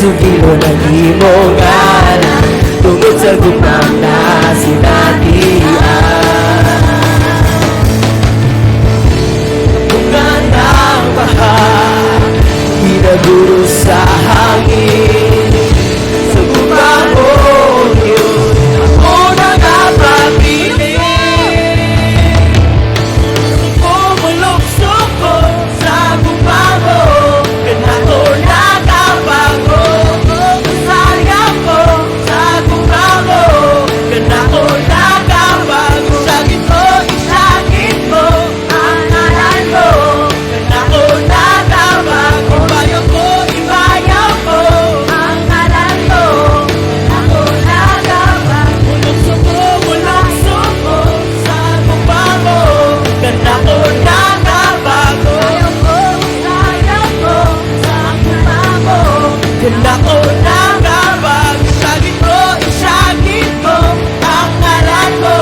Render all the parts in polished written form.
sugilo ng imong ngalan, tungod sa gupang na sinatian. Bungan ng baha, pinaguro sa hangin, sa gupang mo yun, ako nakapagpili. Pumulokso ko sa gupang mo, kanako nakabago. Sayang ko sa gupang mo, kanako nakabago. Sakit mo, isakit mo ang ngalan mo, kanako nakabago. Ibayaw ko, ibayaw ko ang ngalan mo, kanako nakabago. Mulokso ko sa gupang mo, kanako nakabago. Ibayaw ko, ibayaw ko sa gupang mo, kanako nakabago. Isakit mo, isakit mo ang ngalan mo,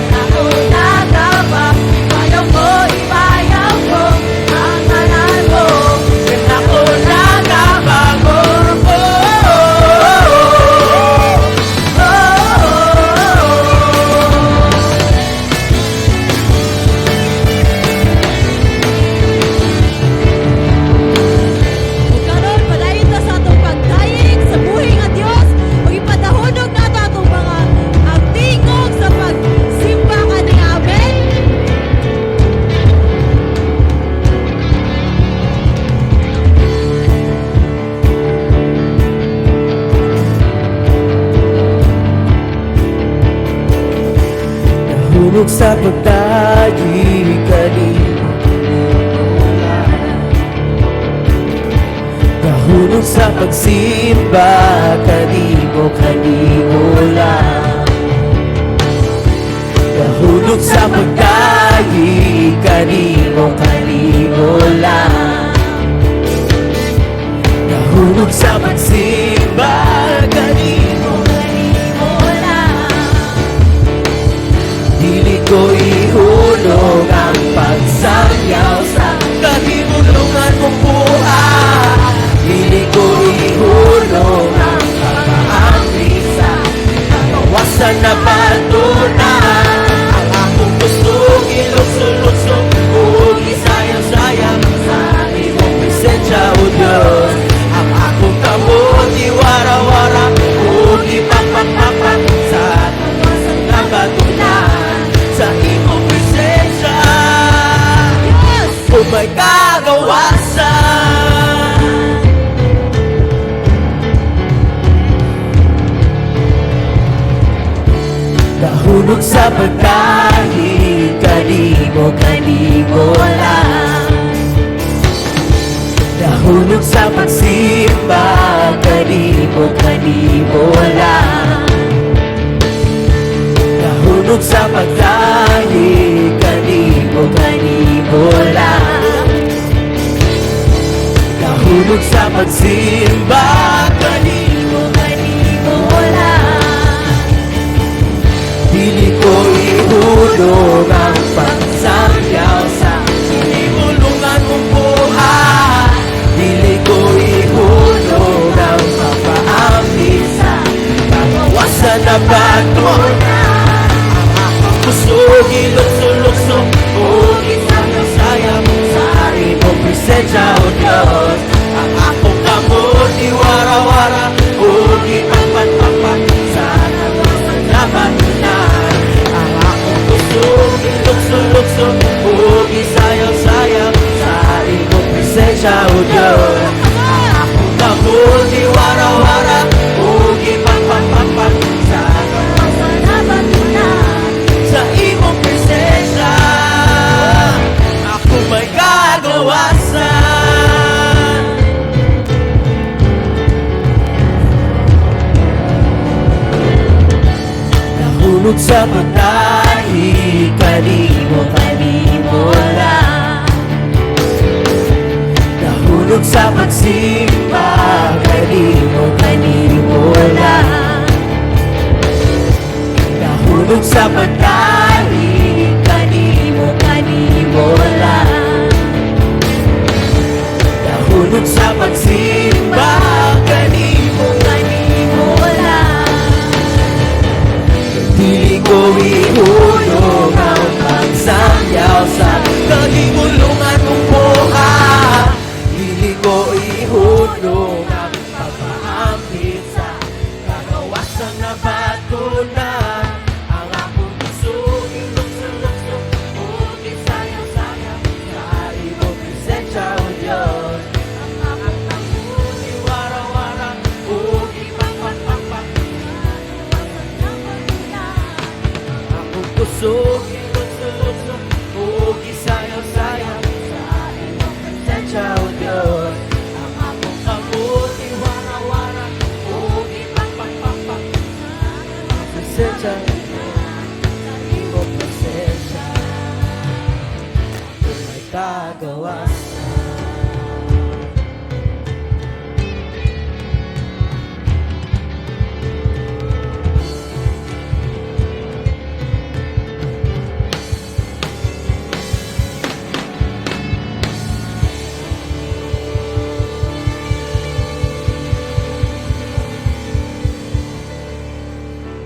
kanako nakabago. Ibayaw ko, ibayaw ko ang ngalan mo, kanako nakabago. Karon padayon ta sa atong pagdayeg sa buhing nga Dios ug ipadahonog nato atong mga agtingog sa pagsimba kani. Amen. Nahulog sa pagdayi kanimo, nahulog sa pagsimba kanimo, kanimo lang. Nahulog sa pagdayi kanimo, kanimo lang. Nahulog sa pagsimba kanimo, kanimo lang. Dili ko ihulog ang pagsayaw sa kahimulungan mong buhay. Dili ko ihulog ang pag-aamri sa kawasan na patunan. Ang akong gustong ilukso-lukso o isayang-sayang sa imong presensya, O Diyos. Ang akong kamot iwara-wara o ipapak-papak sa kawasan na patunan. Sa imong presensya, o may kagawasan. Nahulog sa pagkain kanimo, kanimo lang. Nahulog sa pagsimba kanimo, kanimo lang. Nahulog sa pagkain kanimo, kanimo lang. Nahulog sa pagsimba kanimo, kanimo lang. Dili ko ihulog ang pagsayaw sa sinimulungan mong buhay. Dili ko ihulog ang papaambi sa kawasan na patunan. Ang akong puso ilukso-lukso o isayang-sayang sa imong presensya, O Diyos. Ang akong kamot iwara-wara o ipagpat-papak sa kawasan na patunan. Ang akong puso ilukso-lukso o isayang-sayang sa imong presensya, O Diyos. Ang akong kamot iwara-wara o ipagpat-papak sa kawasan na patunan. Sa imong presensya, ako may kagawasan. Nahulog sa pagdahi kanimo, kanimo lang. Nahulog sa pagsimba kanimo, kanimo lang. Nahulog sa pagdahi kanimo, kanimo lang. Nahulog sa pagsimba kanimo. sayaw sa kagibulungan mong buhay. Dili ko ihulog ang pagpahambit sa kagawasang napatunan. Ang akong puso ilukso-lukso, ulit sayaw-sayaw sa imong presensya, O Diyos. Ang akong kamuti, wara-wara, ulit pang-pang-pang-pang. Akong puso ilukso-lukso, ulit sayaw-sayaw sa imong presensya, O Diyos. Ang akong kamuti, wara-wara, ulit pang-pang-pang-pang. Presensya, sa imong presensya, kung may kagawasan.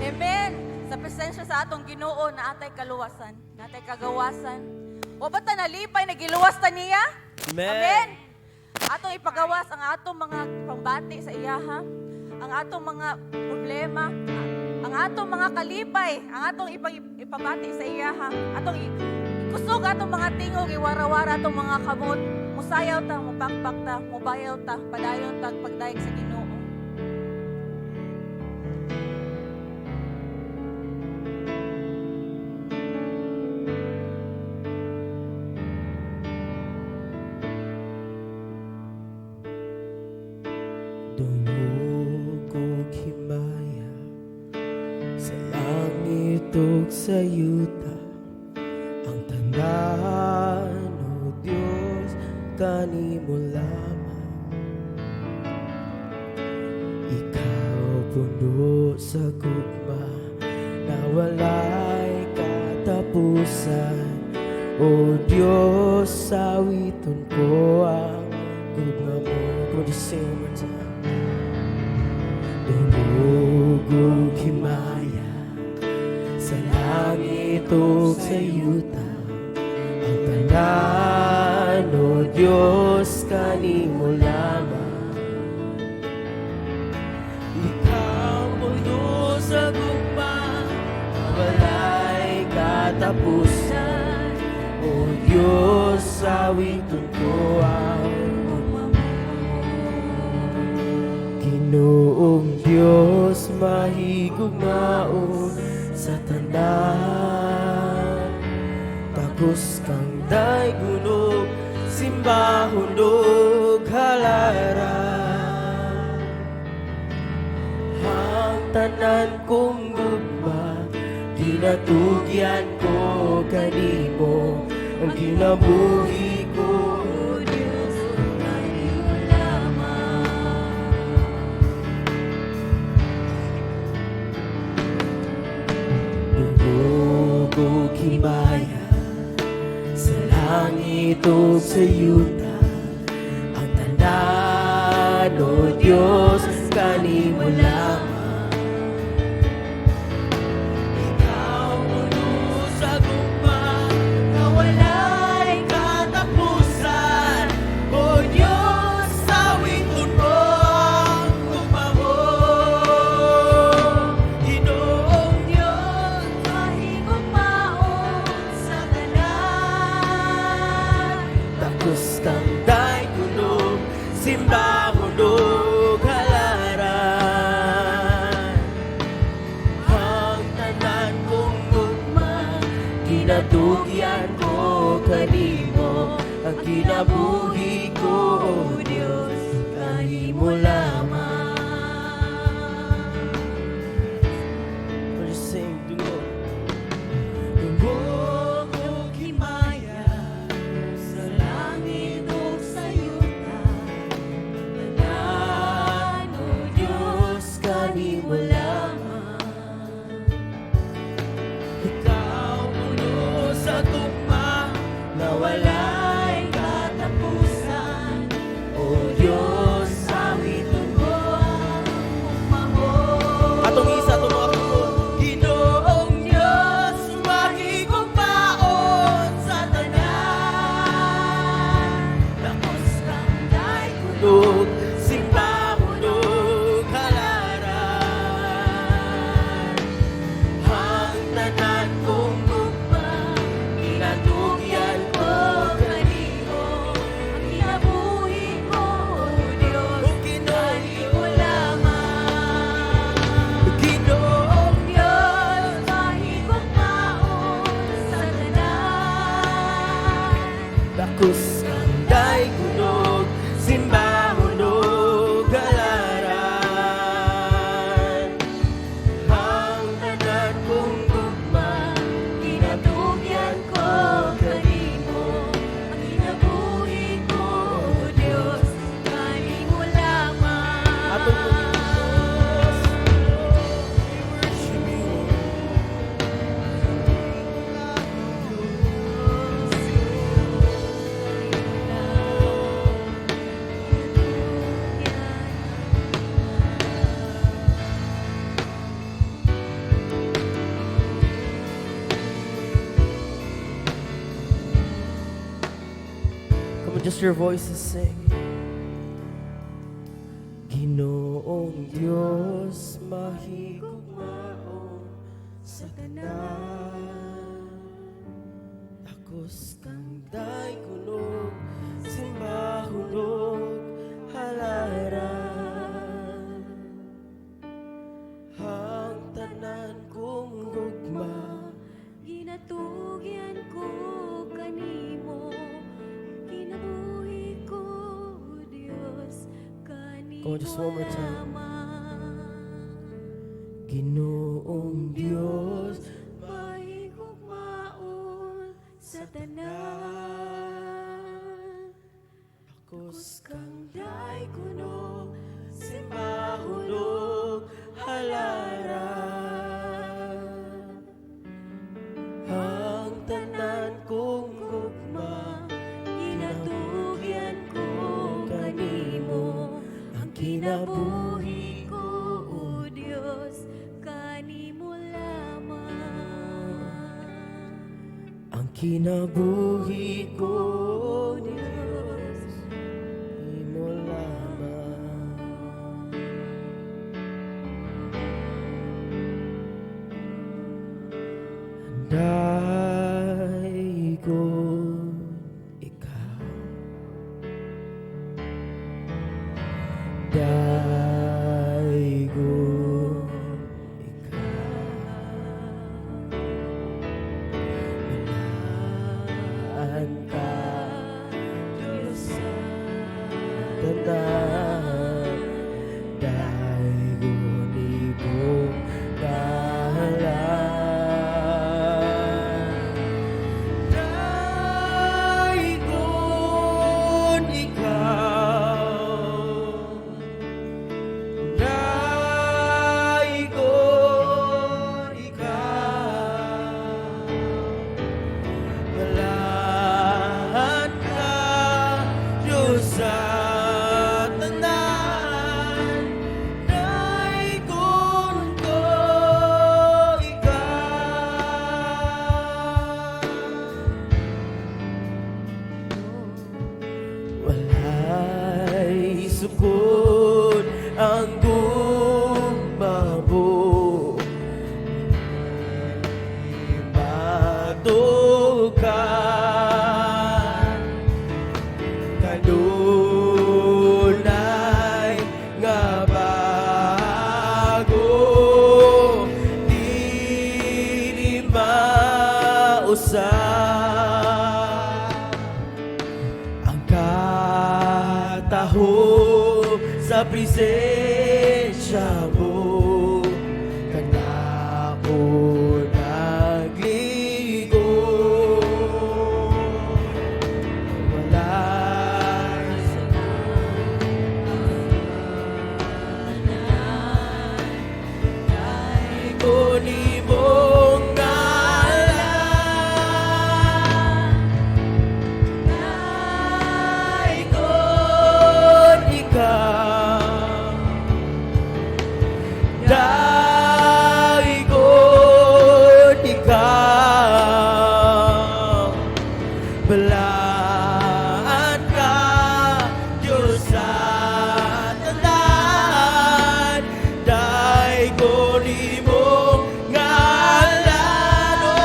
Amen. Sa presensya sa atong Ginoo na atay kaluwasan, na atay kagawasan. O ba ta nalipay na giluwas ta niya? Amen. Atong ipagawas ang atong mga pambati sa iyaha, ang atong mga problema, ang atong mga kalipay, ang atong ipabati sa iyaha, atong kusog atong mga tingog, iwara-wara atong mga kamot, musayaw ta, mupakpak ta, mubayaw ta, padayon ta, pagdayeg sa Ginoo. Dungog og himaya sa langit ug sa yuta, ang tanan, O Diyos, kanimo lamang. Ikaw puno sa gugma na walay katapusan, O Diyos, sawiton ko ang gugma mo. Come on, just sing one more time. Dungog og himaya sa langit ug sa yuta, ang tanan, O Diyos, kanimo lamang. Ikaw puno sa gugma na walay katapusan, O Diyos, sawiton ko ang gugma mo. Ginoong Diyos, mahigugmaon sa tanan, tagos kang daygunog, simbahon ug halaran. Ang tanan kong gugma, ginatugyan ko kanimo, ang kinabuhi ko, O Diyos, kanimo lamang. Dungog og himaya sa langit ug sa yuta, ang tanan, O Diyos, kanimo lamang. Ikaw puno sa gugma na walay katapusan, O Diyos, sawiton mo ang gugma mo. Ginoong Diyos, mahigugmaon sa tanan, takos kang daygunog, simbahon ug halaran. Ang tanan kong gugma, ginatugyan ko kanimo, ang kinabuhi ko, O Diyos, kanimo lamang. Let's sing, dungog. Dungog og himaya sa langit ug sa yuta, tanan, O Diyos, kanimo lamang. Ikaw puno sa gugma na walay katapusan, O Diyos, sawiton mo ang gugma mo. Atong isa, atong mga puno. Ginoong Diyos, mahigugmaon sa kuskanday kunog, simbahunog halaran. Ang tanan kong gugma, Ginatugyan ko kanimo, ang kinabuhi ko, O Diyos, kanimo lamang. atong Panginoon, we worship you. Come on, just your voices sing. Ginoong Diyos, mahigugmaon sa tanan. Takos kang day kunog, simbahunog halaran. Ang tanan kong gugma, Ginatugyan ko kanimo, kinabuhi ko, Diyos, kanimo Come on, just one more time. lamang. Ginoong Diyos, Mahigugmaon sa tanan, takos kang day kuno, simbahunog halaran. Ang tanan kong gugma, ginatugyan ko kanimo, ang kinabuhi ko, O Diyos, kanimo lamang. ang kinabuhi ko, Diyos, imo lamang. Anday ko ikaw, day ko Malaan ka, Diyos sa tanan. Dahil ibong dahalan. Dahil ikaw, dahil ikaw, malaan ka, Diyos sa tanan. Daikon ko ikaw. Walay sukod ang gumabo, matukan kanunay nga bago, di mausap ang kataho sa presensya mo. Kanako nagligo, wala sa ay ko ni mong ngalan. Daikon ikaw, daikon ikaw, balaan ka, Diyos sa tanan. Daikon imong ngalan, o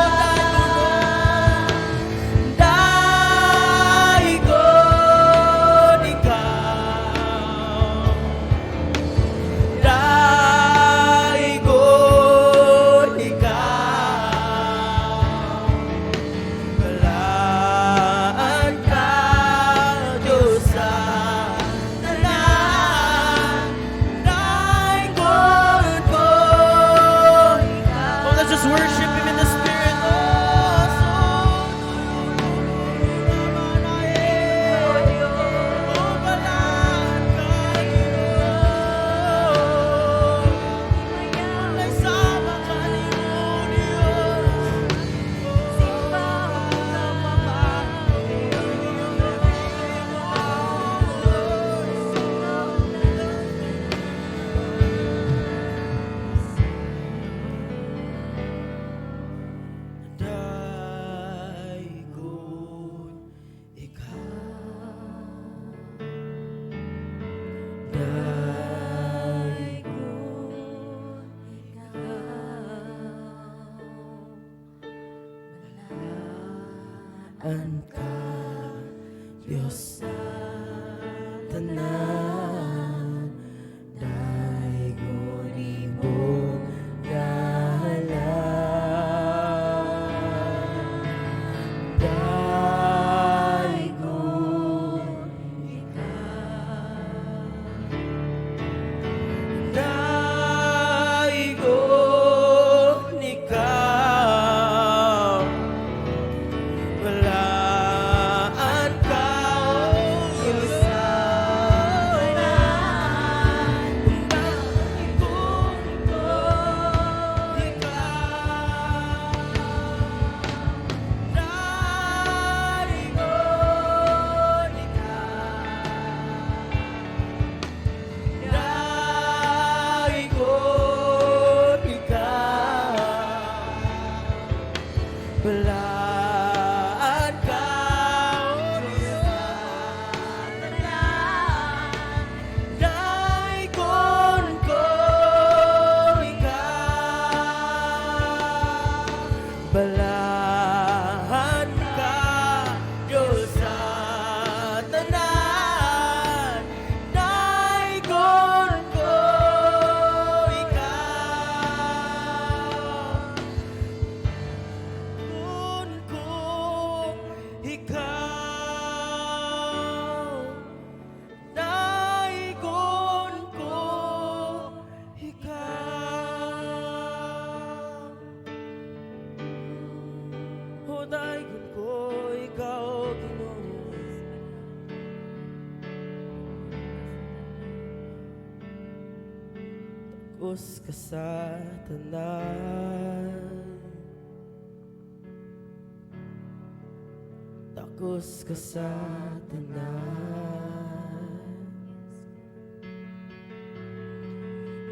daikon ikaw, daikon ikaw, balaan ka, Diyos sa tanan, daigon imong ngalan. Daigon Daigon ikaw, walaan ka, Diyos sa tanan. Daigon Balaan ka, Diyos sa tanan. Daigon ko ikaw. Balaan ka, Diyos sa tanan. Daigon ko ikaw. Daigon ko ikaw. Oh, daigon ko ikaw, Ginoo. Takos ka sa tanan, takos ka sa tanan.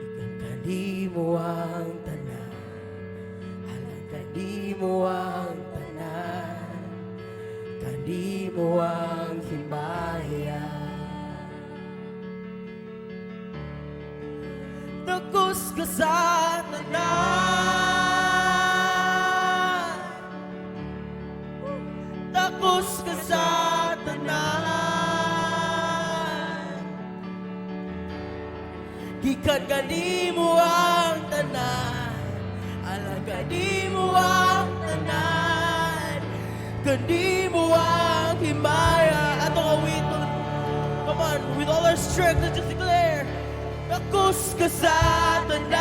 Ikan kanimo ang tanan, alang kanimo ang tanan, kanimo ang himaya. Takos ka sa tanan, takos ka sa tanan. Gikan kanimo ang tanan, alang kanimo ang tanan, kanimo ang himaya. Ato awit, come on, with all our strength, let's just declare. Takos ka sa tanan,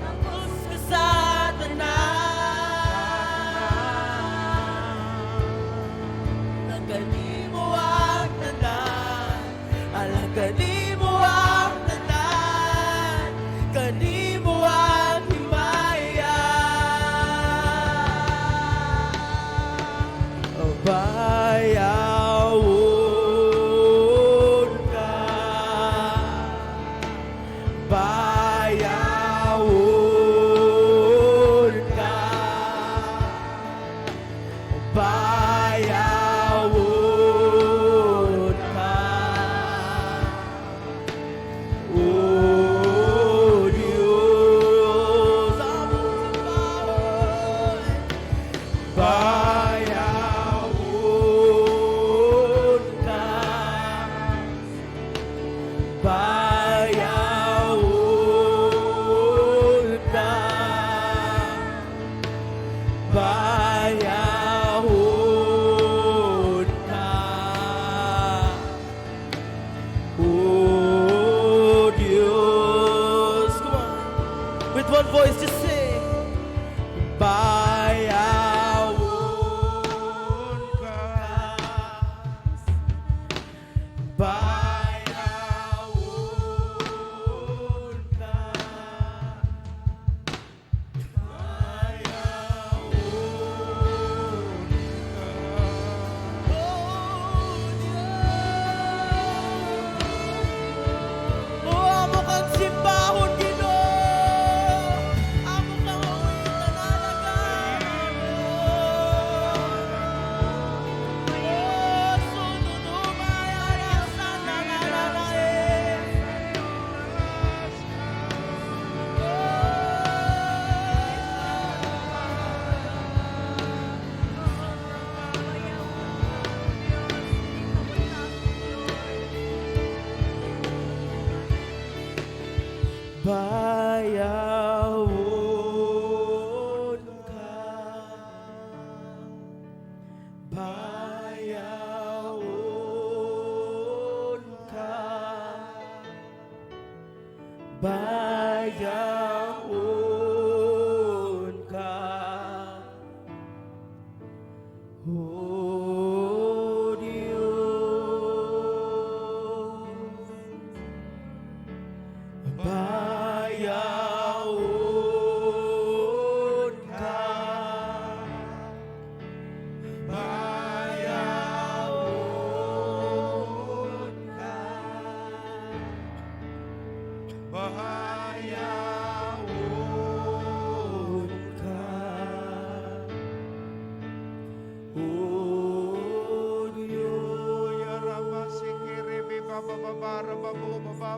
takos ka sa tanan. Alang kanimo ang tanan, alang kanimo ang tanan, kanimo ang himaya. Bayawon ka, bayawon ka, bayawon ka.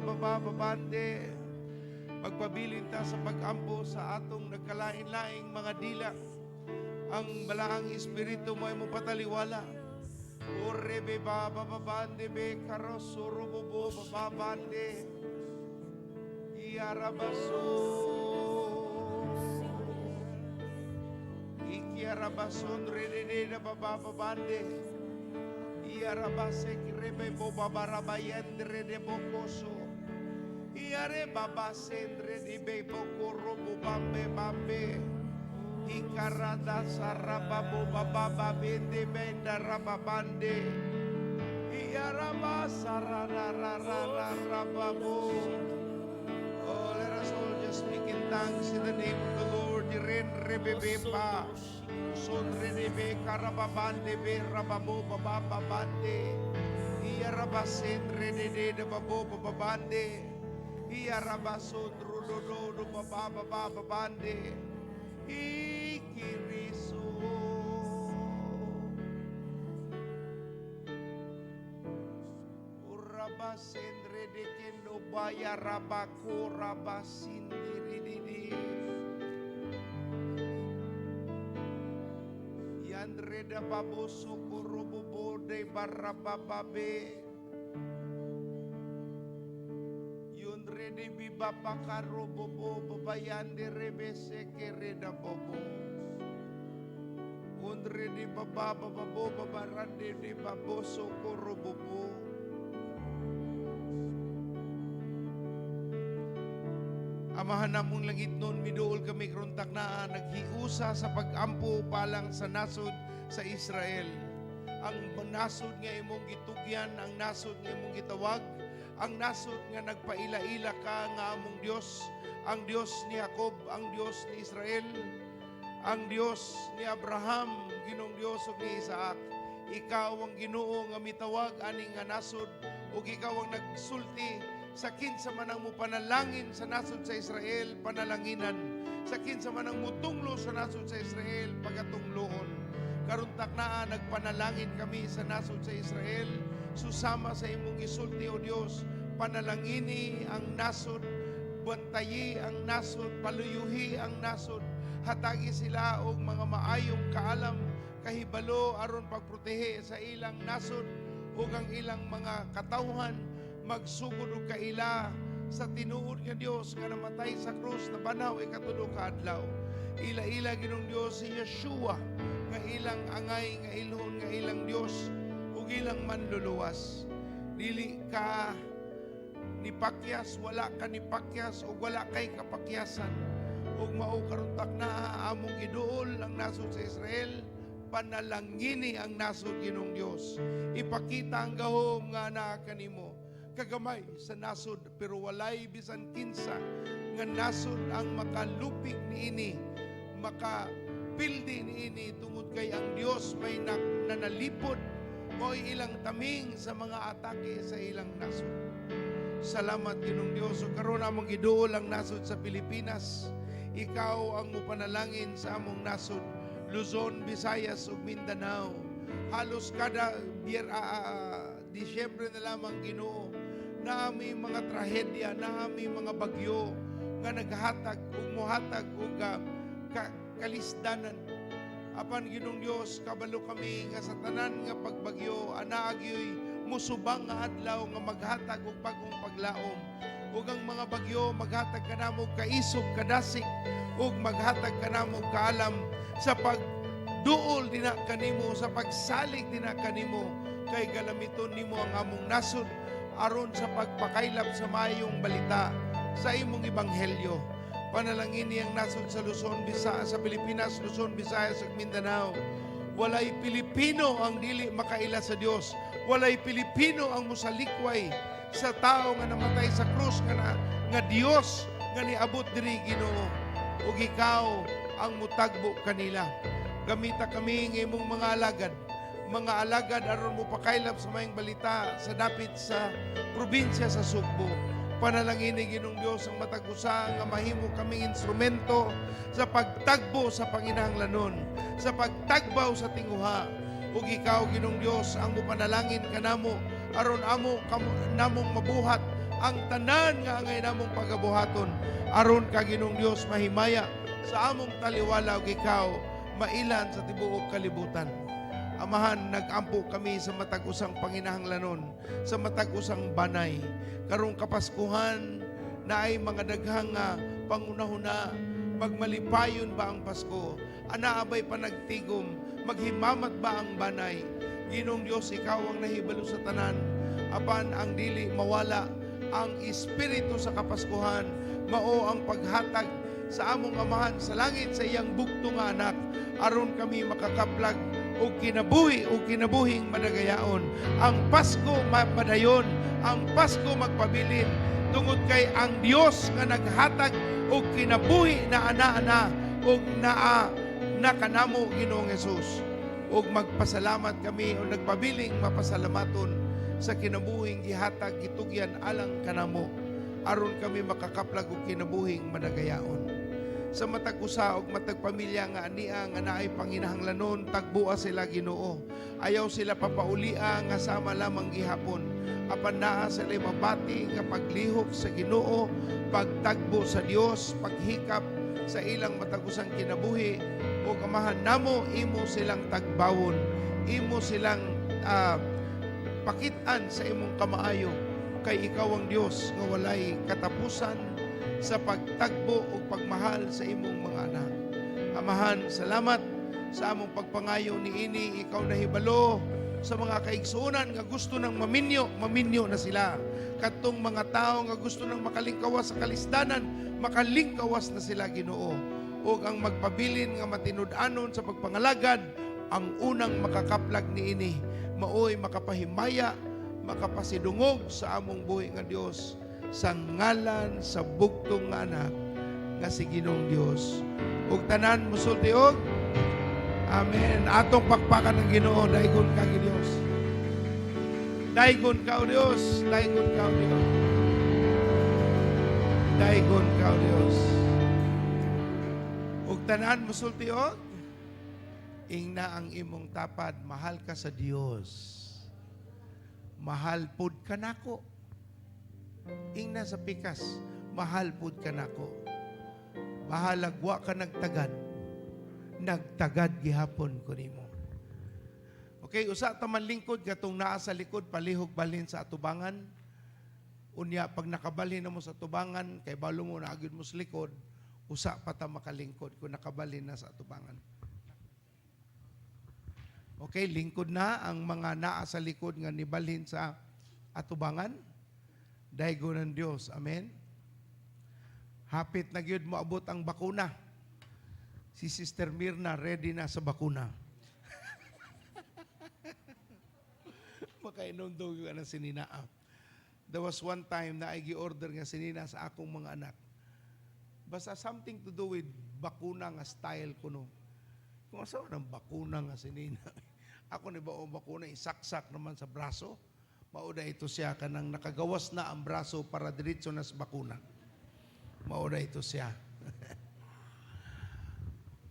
babababande. Pagpabilin ta sa pag-ampo sa atong nagkalain-laing mga dila. Ang balaang espiritu mo ay mo pataliwala. Orebe babababande be karosuro bobo bababande. Iarabaso. Ikiarabason redede na babababande. Iarabase kirebe bobabarabayan rede bokoso. Iare babasendre di bebo robo bambe bambe. Ikarada sarababo bababa bende benda rababande. Iaraba sararararara rababo. Oh, let us all just speak in tongues in the name of the Lord. Iren rebebepa. Son redebe karababande be rababo bababande. Iarabasen redede de babo bababande. Iarabason rudodo babababande. Ikiriso. Urabasen redekendo baya rabako rabasin dirididi. Yandreda baboso korobobo de barabababe. Yundrede bibapakaro bobo babayande rebese kereda bobo. Undrede bababa babo babarande de baboso korobobo. Amahan namong langit noon, midool kami kruntak na naghiusa sa pag-ampo palang sa nasod sa Israel. Ang nasod nga imong gitugyan, ang nasod nga imong gitawag, ang nasod nga nagpaila-ila ka nga among Dios, ang Dios ni Jacob, ang Dios ni Israel, ang Dios ni Abraham, Ginong Dios ug ni Isaac. Ikaw ang Ginoo nga mitawag aning nga nasod ug ikaw ang nagsulti sa kinsa man ang mupanalangin sa nasod sa Israel, panalanginan. Sa kinsa man ang mutunglo sa nasod sa Israel, pagatungloon. Karuntak na nagpanalangin kami sa nasod sa Israel, susama sa imong gisulti o Dios, panalangini ang nasod, bantayi ang nasod, paluyuhi ang nasod, hatagi sila og mga maayong kaalam, kahibalo aron pagprotehe sa ilang nasod ug ang ilang mga katawhan, magsugod og kaila sa tinuod nga Dios nga namatay sa krus na banaw ikatulo ka adlaw. Ila-ila Ginong Dios si Yeshua nga ilang angay nga ilhon nga ilang Dios ug ilang manluluwas. Dili ka ni pakyas, wala ka ni pakyas ug wala kay kapakyasan. Ug mao karuntak na among iduol ang nasod sa Israel, panalangini ang nasod Ginong Dios. Ipakita ang gahom nga naa kanimo. Kagamay sa nasod pero walay bisan kinsa nga nasod ang makalupig niini, makapildi niini tungod kay ang Dios may nanalipod o ilang taming sa mga atake sa ilang nasod. Salamat Ginong Dios. O karon among giduol ang nasod sa Pilipinas. Ikaw ang mupanalangin sa among nasod, Luzon, Visayas ug Mindanao. Halos kada Disyembre na lamang Ginoo na aming mga trahedya, na aming mga bagyo nga naghatag ug mohatag ug kalisdanan. Apan Ginong Dios, kabalo kami nga sa tanan nga pagbagyo, anaagyoy musubang nga adlaw nga maghatag og bagong paglaom. Ug ang mga bagyo maghatag kanamo kaisog, kadasig ug maghatag kanamo kaalam sa pagduol dina kanimo, sa pagsalig dina kanimo, kay galamiton nimo ang among nasod aron sa pagpakaylap sa mayong balita sa imong ebanghelyo. Panalangin niyang nasod sa Luzon, sa Pilipinas, Luzon, Visayas ug Mindanao. Walay Pilipino ang dili makaila sa Dios. Walay Pilipino ang musalikway sa tao nga namatay sa krus nga Dios nga niabot diri Ginoo. Ug ikaw ang mutagbo kanila. Gamita kami ng imong mga alagad aron mo pakaylap sa mayong balita sa dapit sa probinsya sa Sugbo. Panalangin ni Ginong Dios ang matagusa nga mahimo kaming instrumento sa pagtagbo sa panginahanglanon, sa pagtagbaw sa tinguha. Ug ikaw Ginong Dios ang mupanalangin kanamo aron namong mabuhat ang tanan nga angay namong pagabuhaton aron ka Ginoong Dios mahimaya sa among taliwala ug ikaw mailan sa tibuok kalibutan. Amahan, nag-ampo kami sa matag usang panginahanglanon, sa matag usang banay. Karong Kapaskuhan na ay mga daghang pangunahuna, magmalipayon ba ang Pasko? Anaabay pa nagtigom, maghimamat ba ang banay? Ginoong Diyos, ikaw ang nahibalo sa tanan. Apan ang dili mawala, ang Espiritu sa Kapaskuhan, mao ang paghatag sa among amahan sa langit sa iyang bugto nga anak, aron kami makakaplag o kinabuhi o kinabuhing madagayaon. Ang Pasko mapadayon, ang Pasko magpabilin, tungod kay ang Dios nga naghatag o kinabuhi na ana-ana o na kanamo Ginoong Hesus. O magpasalamat kami o nagpabiling mapasalamaton sa kinabuhing gihatag gitugyan alang kanamo, aron kami makakaplag o kinabuhing madagayaon. Sa matag usa og matag pamilya nga ania nga naay panginahanglanon, tagbuha sila Ginoo. Ayaw sila papaulia nga sama lamang gihapon. Apan naa sila mabati nga paglihok sa Ginoo, pagtagbo sa Dios, paghikap sa ilang matag usang kinabuhi. O amahan namo, imo silang tagbawon, imo silang pakitaan sa imong kamaayo, kay ikaw ang Dios nga walay katapusan sa pagtagbo o pagmahal sa imong mga anak. Amahan, salamat sa among pagpangayo ni ini. Ikaw na hibalo sa mga kaigsuunan nga gusto nang maminyo na sila. Katong mga tao nga gusto nang makalingkawas sa kalisdanan, makalingkawas na sila Ginoo. O ang magpabilin nga matinud-anon sa pagpangalagad, ang unang makakaplag ni ini, maoy makapahimaya, makapasidungog sa among buhi nga Dios, sa ngalan sa bugtong nga anak nga si Ginoong Dios. Ug tanan musulti og amen. Atong pakpakan ng Ginoo, daygon ka Dios. Daygon ka o Dios, daygon ka o Dios. Daygon ka o Dios. Ug tanan musulti og ingna ang imong tapad, mahal ka sa Dios. Mahal pud ka nako. Ingna sa pikas, mahal pud ka nako. Mahalagwa ka nagtagad gihapon ko nimo. Okay, usa ta man lingkod katong naa sa likod palihog balhin sa atubangan. Unya pag nakabalhin na mo sa atubangan kay balo mo na agud mo sa likod, usa pa ta makalingkod kung nakabalhin na sa atubangan. Okay, lingkod na ang mga naa sa likod nga nibalhin sa atubangan. Daygo ng Diyos. Amen? Hapit na gyud mo abot ang bakuna. Si Sister Mirna ready na sa bakuna. Makainom daw yung sinina. There was one time na ay gi-order nga sinina sa akong mga anak. Basta something to do with bakuna nga style ko no. Kung asa ng bakuna nga sinina. Ako ni ba o bakuna isaksak naman sa braso. Mauda ito siya kanang nakagawas na ang braso para diretso na sa bakuna. Mauda ito siya.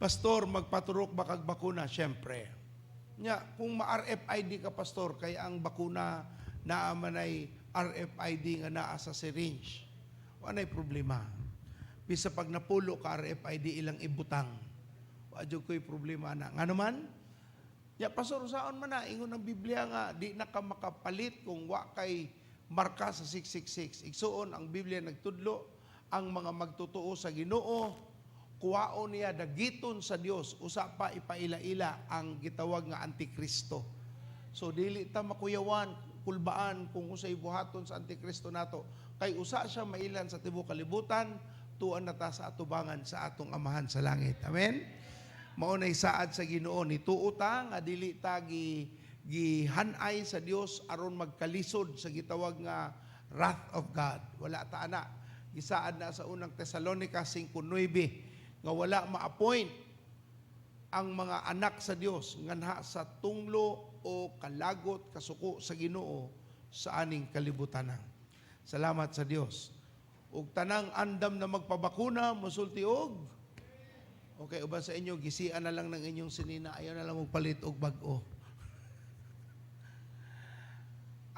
Pastor, magpaturok ba kag bakuna? Siyempre. Nya, kung ma-RFID ka, pastor, kaya ang bakuna naaman ay RFID nga naa sa syringe. Anay problema. Bisa pag napulo ka RFID ilang ibutang. Wadyo ko'y problema na. Nga naman, ya, pastor, saan man na, ingon ng Biblia nga, di na ka makapalit kung wa kay marka sa 666. Igsuon, ang Biblia nagtudlo, ang mga magtutuo sa Ginoo, kuwaon niya dagiton sa Dios, usa pa ipaila-ila ang gitawag nga Antikristo. So, dili ta makuyawan, kulbaan, kung usay buhaton sa Antikristo nato. Kay usa siya mailan sa tibuok kalibutan, tuan na ta sa atubangan sa atong amahan sa langit. Amen? Maunay saad sa Ginoo ni tuota nga dili ta gihanay sa Dios aron magkalisod sa gitawag nga wrath of God. Wala ta ana. Gisaad na sa unang Tesalonica 5:9 nga wala ma-appoint ang mga anak sa Dios nganha sa tunglo o kalagot kasuko sa Ginoo sa aning kalibutan. Salamat sa Dios. Ug tanang andam na magpabakuna mosulti og okay, uban sa inyo, gisian na lang ng inyong sinina, ayaw na lang magpalit og bag-o.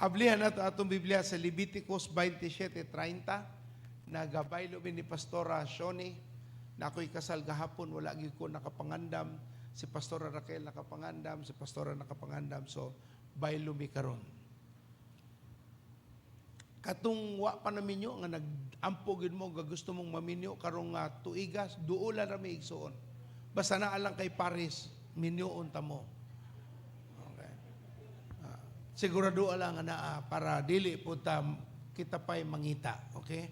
Ablihan nato atong Biblia sa Leviticus 27:30. Nagabaylo mi ni Pastora Shoni na ako'y kasal gahapon, wala gyud ko nakapangandam. Si Pastora Raquel nakapangandam, si Pastora nakapangandam. So, baylo mi karon. Katong wa pa naminyo nga nag-ampo gyud mo nga gusto mong maminyo karong tuigas, duola ra mi igsuon. Basta naa lang kay Paris, minyoon ta mo. Okay. Sigurado lang nga naa para dili po kita pa'y mangita. Okay?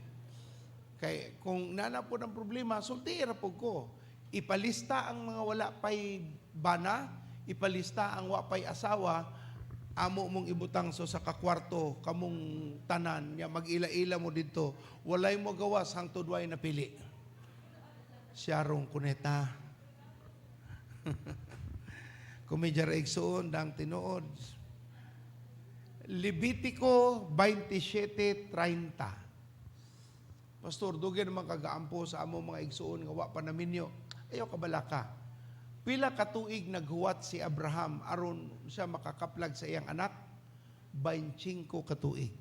Kay kung nana po ng problema, sultira po ko. Ipalista ang mga wala pa'y bana, ipalista ang wa pa'y asawa, amo mong ibutang so sa kakwarto, kamong tanan, niya mag-ila-ila mo dito, walay mo gawas hangtod way napili. Siyarong kuneta. Kumidjar igsoon dang tinuod. Levitico 27:30. Pastor, dugay naman kagaampo sa amo mga igsoon nga wa pa naminyo. Ayaw kabalaka. Pila katuig naghuwat si Abraham aron siya makakaplag sa iyang anak? 25 katuig.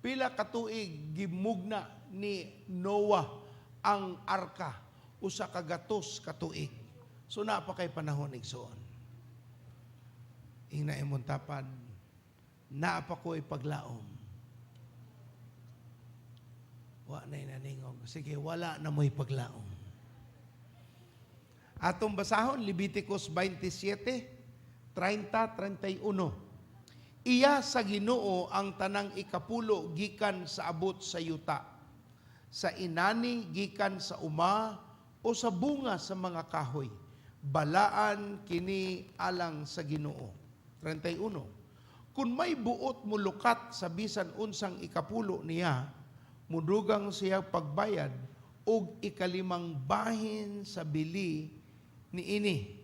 Pila katuig gimugna ni Noah ang arka usa ka gatos katuig. So naa pa kay panahon igsoon. Ingna imong tapad, naa pa ko'y paglaom. Wa na'y naningog. Sige, wala na mo'y paglaom. Atong basahon, Leviticus 27:30-31. Iya sa Ginoo ang tanang ikapulo gikan sa abot sa yuta, sa inani gikan sa uma o sa bunga sa mga kahoy. Balaan kini alang sa Ginoo. 31. Kung may buot mo lukat sa bisan unsang ikapulo niya, mudugang siya pagbayad og ikalimang bahin sa bili ni ini.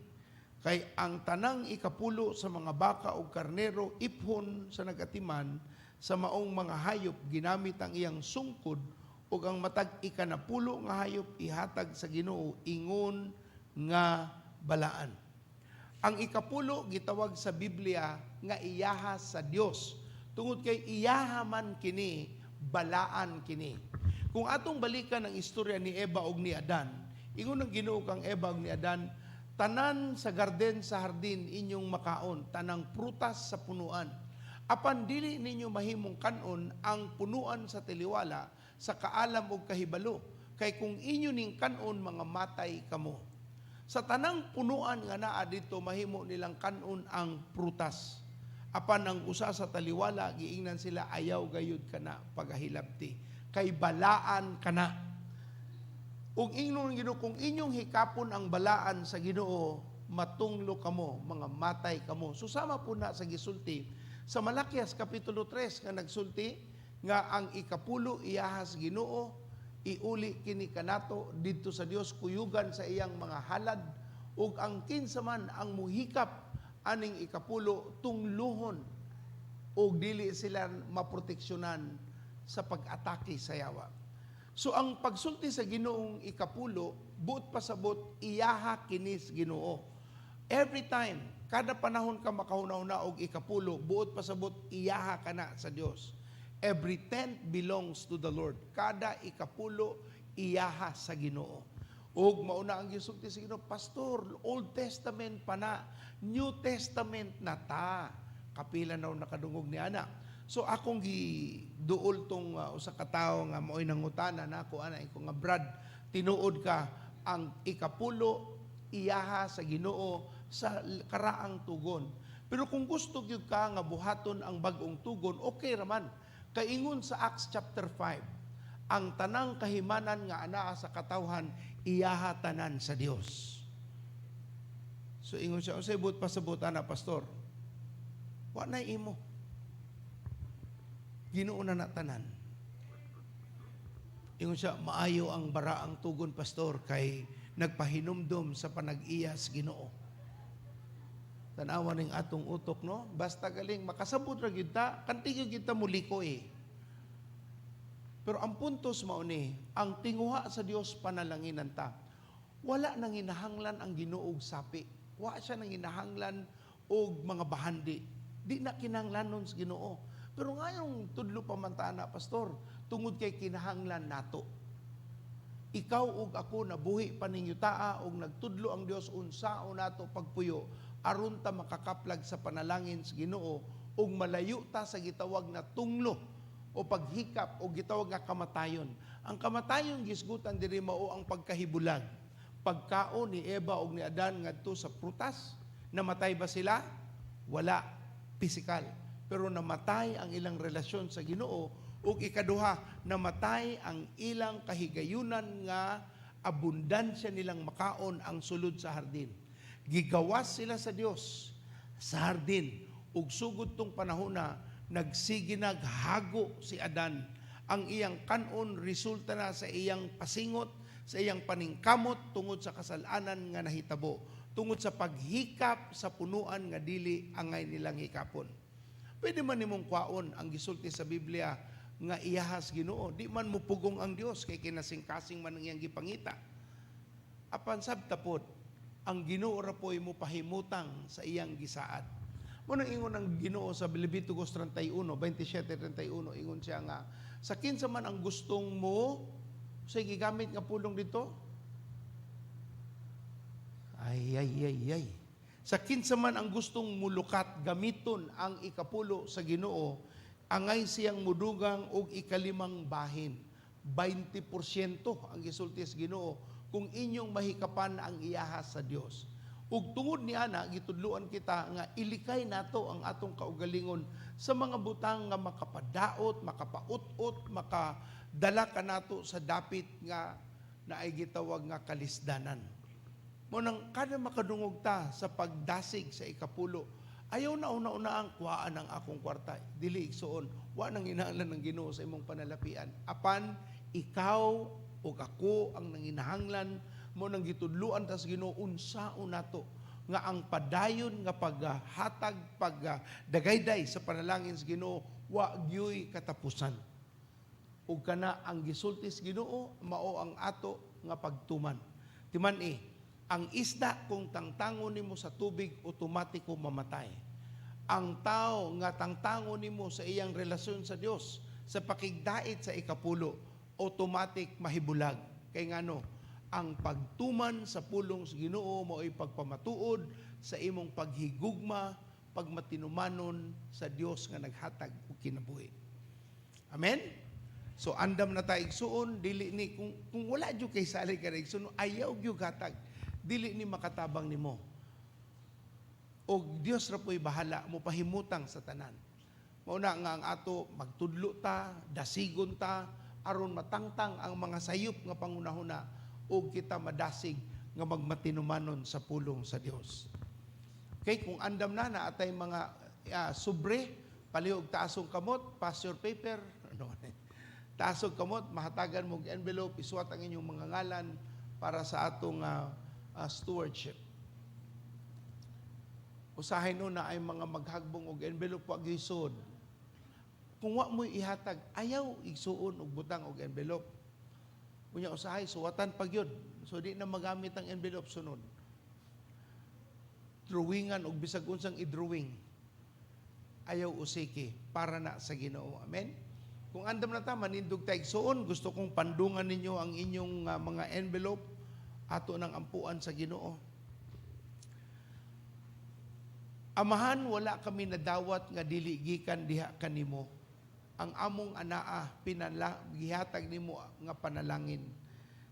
Kay ang tanang ikapulo sa mga baka o karnero iphon sa nagatiman sa maong mga hayop ginamit ang iyang sungkod ug ang matag ikanapulo nga hayop ihatag sa Ginoo ingon nga balaan. Ang ikapulo gitawag sa Biblia nga iyaha sa Dios. Tungod kay iyaha man kini, balaan kini. Kung atong balikan ang istorya ni Eva ug ni Adan, ingon ang Ginoo kang Eva ug ni Adan, tanan sa garden sa hardin inyong makaon, tanang prutas sa punuan. Apan dili ninyo mahimong kanon ang punuan sa tiliwala sa kaalam ug kahibalo, kay kung inyo ning kanon mga matay kamo. Sa tanang punuan nga naa dito mahimo nilang kanon ang prutas. Apan ang usa sa taliwala giingnan sila ayaw gayud kana pagahilabti, kay balaan kana. Ug ingnon Ginoo kung inyong hikapon ang balaan sa Ginoo, matunglo kamo, mga matay kamo. Susama po na sa gisulti sa Malakias kapitulo 3 nga nagsulti nga ang ikapulo iyahas Ginoo, iuli kini kanato didto sa Dios kuyugan sa iyang mga halad, ug ang kinsa man ang muhikap aning ikapulo tungluhon ug dili sila maproteksyonan sa pag-atake sa yawa. So ang pagsulti sa Ginoong ikapulo, buot pasabot, iyaha kinis Ginoo. Every time, kada panahon ka makahuna-huna og ikapulo, buot pasabot, iyaha ka na sa Dios. Every tenth belongs to the Lord. Kada ikapulo, iyaha sa Ginoo. Og mauna ang gisulti sa Ginoo, Pastor, Old Testament pa na, New Testament na ta. Kapila na nakadungog ni anak. So akong giduol tong usa ka tawo nga mo'y nangutana nako ana ko nga Brad, tinuod ka ang ikapulo iyaha sa Ginoo sa karaang tugon. Pero kung gusto gyud ka nga buhaton ang bag-ong tugon, okay raman. Kaingon sa Acts chapter 5, ang tanang kahimanan nga anaa sa katawhan iyaha tanan sa Dios. So ingon siya, unsay buot pasabot ana pastor? Wa na imo. Ginoo na tanan. Ingon siya, maayo ang baraang tugon pastor kay nagpahinumdom sa panag-iyas Ginoo. Tanawa ning atong utok no, basta galing makasabot ra gyud ta, kanti gyud ta muliko eh. Pero ang puntos mao ni, ang tinguha sa Dios panalanginan ta. Wala nang hinahanglan ang Ginoo og sapi. Wa siya nang hinahanglan og mga bahandi. Di na kinahanglanon sa Ginoo. Pero ngayong tudlo pamantana, pastor, tungod kay kinahanglan nato. Ikaw ug ako nabuhi paningyutaa ug nagtudlo ang Dios unsaon nato pagpuyo aron ta makakaplag sa panalangin sa Ginoo ug malayo ta sa gitawag na tunglo o paghikap o gitawag nga kamatayon. Ang kamatayon gisgutan diri mao ang pagkahibulag. Pagkaon ni Eva ug ni Adan ngadto sa prutas, namatay ba sila? Wala, pisikal. Pero namatay ang ilang relasyon sa Ginoo ug ikaduha, namatay ang ilang kahigayunan nga abundansya nilang makaon ang sulod sa hardin. Gigawas sila sa Dios sa hardin ug sugod tong panahona nagsige naghago si Adan. Ang iyang kanon resulta na sa iyang pasingot, sa iyang paningkamot tungod sa kasalanan nga nahitabo, tungod sa paghikap sa punuan nga dili angay nilang hikapon. Pwede man nimong kwaon ang gisulti sa Biblia nga iyahas Ginoo, di man mupugong ang Dios kay kinasing-kasing man ang iyang gipangita. Apan sabtapod, ang Ginoo ra po'y mo pahimutang sa iyang gisaad. Muna ingon ang Ginoo sa Leviticus 31, 27-31, ingon siya nga, sa kinsa man ang gustong mo, sa gigamit nga pulong dito? Ay. Sa kinsa man ang gustong mulukat, gamiton ang ikapulo sa Ginoo, angay siyang mudugang og ikalimang bahin. 20% ang gisulti sa Ginoo kung inyong mahikapan ang iyahas sa Dios. Ug tungod ni ana gitudloan kita nga ilikay nato ang atong kaugalingon sa mga butang nga makapadaot, makapaut-ut, makadala ka nato sa dapit nga naay gitawag nga kalisdanan. Munang kada makadungog ta sa pagdasig sa ikapulo, ayaw na una-una ang kuhaan ng akong kwarta. Dili igsuon, wa nang inahanglan ng Ginoo sa imong panalapian. Apan ikaw o ako ang nanginahanglan mo nang gitudluan ta sa Ginoo unsaon nato nga ang padayon nga paghatag pagdagayday sa panalangin sa Ginoo wa gyoy katapusan. Ug kana ang gisulti sa Ginoo mao ang ato nga pagtuman. Timan ang isda kung tangtangon nimo sa tubig, otomatiko mamatay. Ang tao nga tangtangon nimo sa iyang relasyon sa Dios, sa pakigdait sa ikapulo, automatic mahibulag. Kay ngano, ang pagtuman sa pulong sa Ginoo mo ay pagpamatuod sa imong paghigugma, pagmatinumanon sa Dios nga naghatag og kinabuhi. Amen? So andam na ta igsuon, dili ni kung wala jud kay sali ka igsuon, ayaw gyud hatag. Dili ni makatabang nimo. Og Dios ra po'y bahala mo pahimutang sa tanan. Mauna nga ang ato magtudlo ta, dasigon ta aron matangtang ang mga sayop nga pangunahuna og kita madasig nga magmatinumanon sa pulong sa Dios. Okay, kung andam na atay mga sobre, palihog taasong kamot, pass your paper, taasong kamot, mahatagan mo envelope, isuwat ang inyong mga ngalan para sa atong stewardship. Usahay nun na ay mga maghagbong og envelope wag gisod. Kung wa mo ihatag, ayaw igsuon og butang og envelope. Unya usahay suwatan pag yun. So di na magamit ang envelope sunod. Drawingan og bisag unsang i-drawing. Ayaw usiki para na sa Ginoo. Amen. Kung andam na ta manindog ta igsuon, gusto kong pandungan ninyo ang inyong mga envelope ato ng ampuan sa Ginoo. Amahan, wala kami nadawat nga dili gikan diha kanimo. Ang among anaa gihatag nimo nga panalangin.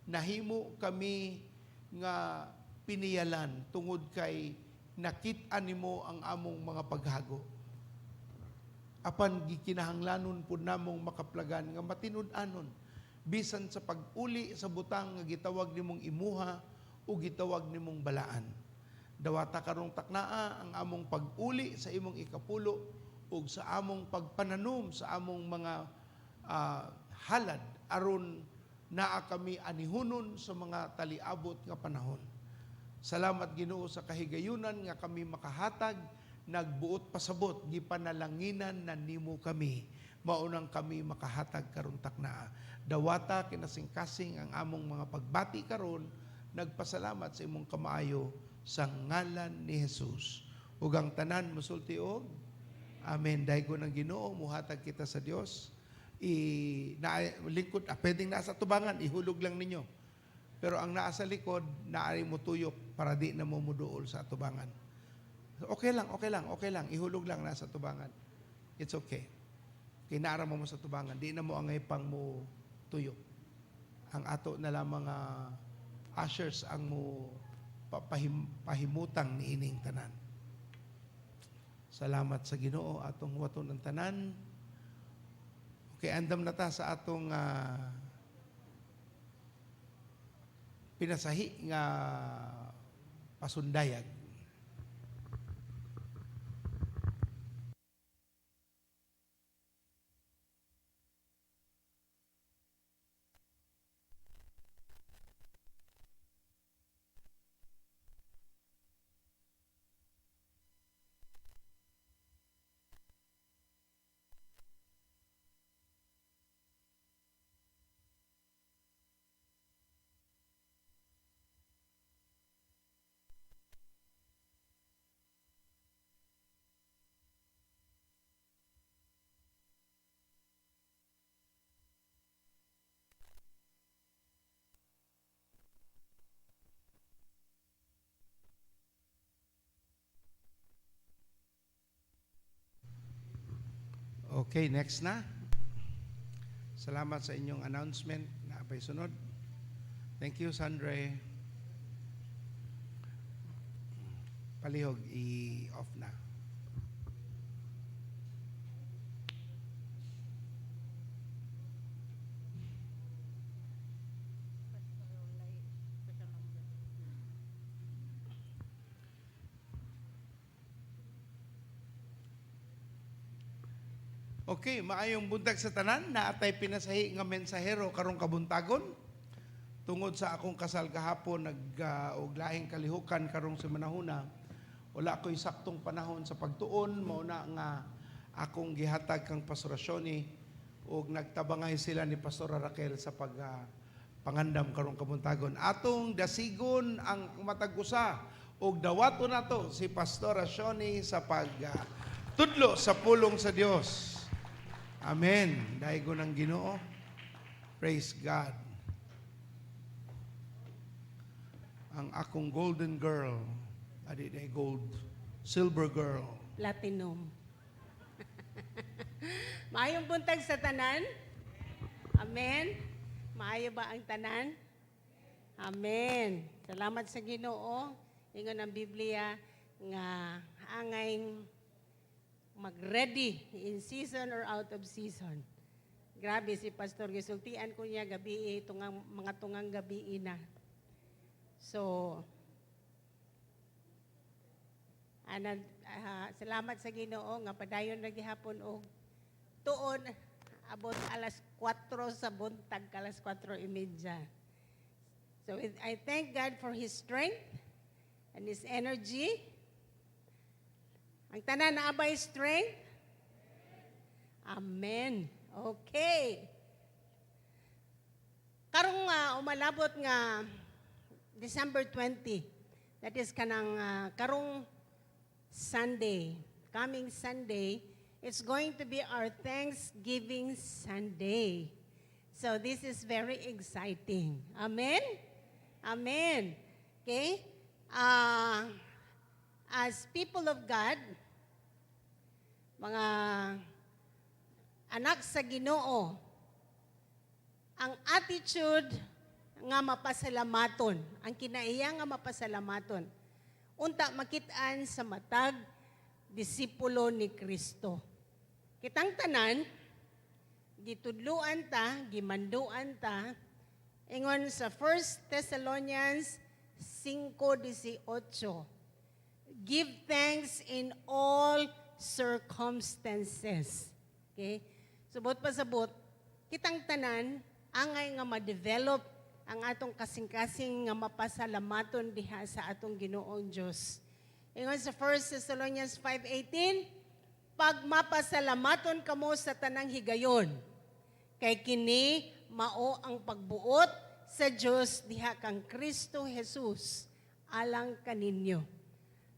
Nahimo kami nga piniyalan tungod kay nakit-an nimo ang among mga paghago. Apan gikinahanglanon pud namong makaplagan nga matinud-anon bisan sa pag-uli sa butang nga gitawag nimong imuha o gitawag nimong balaan. Dawata karong taknaa ang among pag-uli sa imong ikapulo o sa among pagpananom sa among mga halad aron naa kami anihunon sa mga taliabot nga panahon. Salamat Ginoo sa kahigayunan nga kami makahatag, nagbuot pasabot, gipanalanginan na nimo kami, maunang kami makahatag karong taknaa. Dawata kinasing-kasing ang among mga pagbati karon, nagpasalamat sa imong kamaayo sa ngalan ni Jesus. Ug ang tanan mosulti og Amen. Dahil ng Ginoo, muhatag kita sa Dios. Lingkod, pwedeng nasa tubangan, ihulog lang ninyo. Pero ang nasa likod, naari mo tuyok para di na mo muduol sa tubangan. Okay lang. Ihulog lang nasa tubangan. It's okay. Kinara mo sa tubangan, di na mo angay pang mo tuyok. Ang ato na lang mga ushers ang mo pahimutang ni ining tanan. Salamat sa Ginoo atong waton ng tanan. Okay, andam na ta sa atong pinasahi nga pasundayag. Okay, next na. Salamat sa inyong announcement na apay sunod. Thank you, Sandre. Palihog, i-off na. Okay, maayong buntag sa tanan na atay pinasahi nga mensahero karong kabuntagon. Tungod sa akong kasal kahapon og laing kalihukan karong semanahuna. Wala ko'y saktong panahon sa pagtuon, mauna nga akong gihatag kang pastorasyon og nagtabangay sila ni Pastora Raquel sa pangandam karong kabuntagon. Atong dasigon ang matag-usa og dawaton nato si Pastora Shoni sa tudlo sa pulong sa Dios. Amen. Daigo ng Ginoo. Praise God. Ang akong golden girl, adi day gold, silver girl. Platinum. Maayong buntag sa tanan? Amen. Maayo ba ang tanan? Amen. Salamat sa Ginoo. Ingon ang Biblia nga angay mag-ready in season or out of season. Grabe si Pastor gisultian ko niya gabi mga tungang gabi na. So salamat sa Ginoo nga padayon na gihapon og tuon abot alas 4 sa buntag alas 4:30. So I thank God for His strength and His energy. Ang tanan na abay strength? Amen. Okay. Karong umalabot nga December 20, that is kanang karong Sunday, coming Sunday, it's going to be our Thanksgiving Sunday. So this is very exciting. Amen? Amen. Okay? As people of God, mga anak sa Ginoo, ang attitude nga mapasalamaton, ang kinaiya nga mapasalamaton, unta makitaan sa matag disipulo ni Kristo. Kitang tanan, gitudluan ta, gimanduan ta, ingon sa 1 Thessalonians 5:18, give thanks in all circumstances. Okay? Subot pa sabot, kitang tanan, angay nga ma-develop ang atong kasing-kasing nga mapasalamaton diha sa atong Ginoong Diyos. Ingon sa 1 Thessalonians 5:18, pag mapasalamaton kamo sa tanang higayon, kay kini mao ang pagbuot sa Diyos diha kang Kristo Jesus alang kaninyo.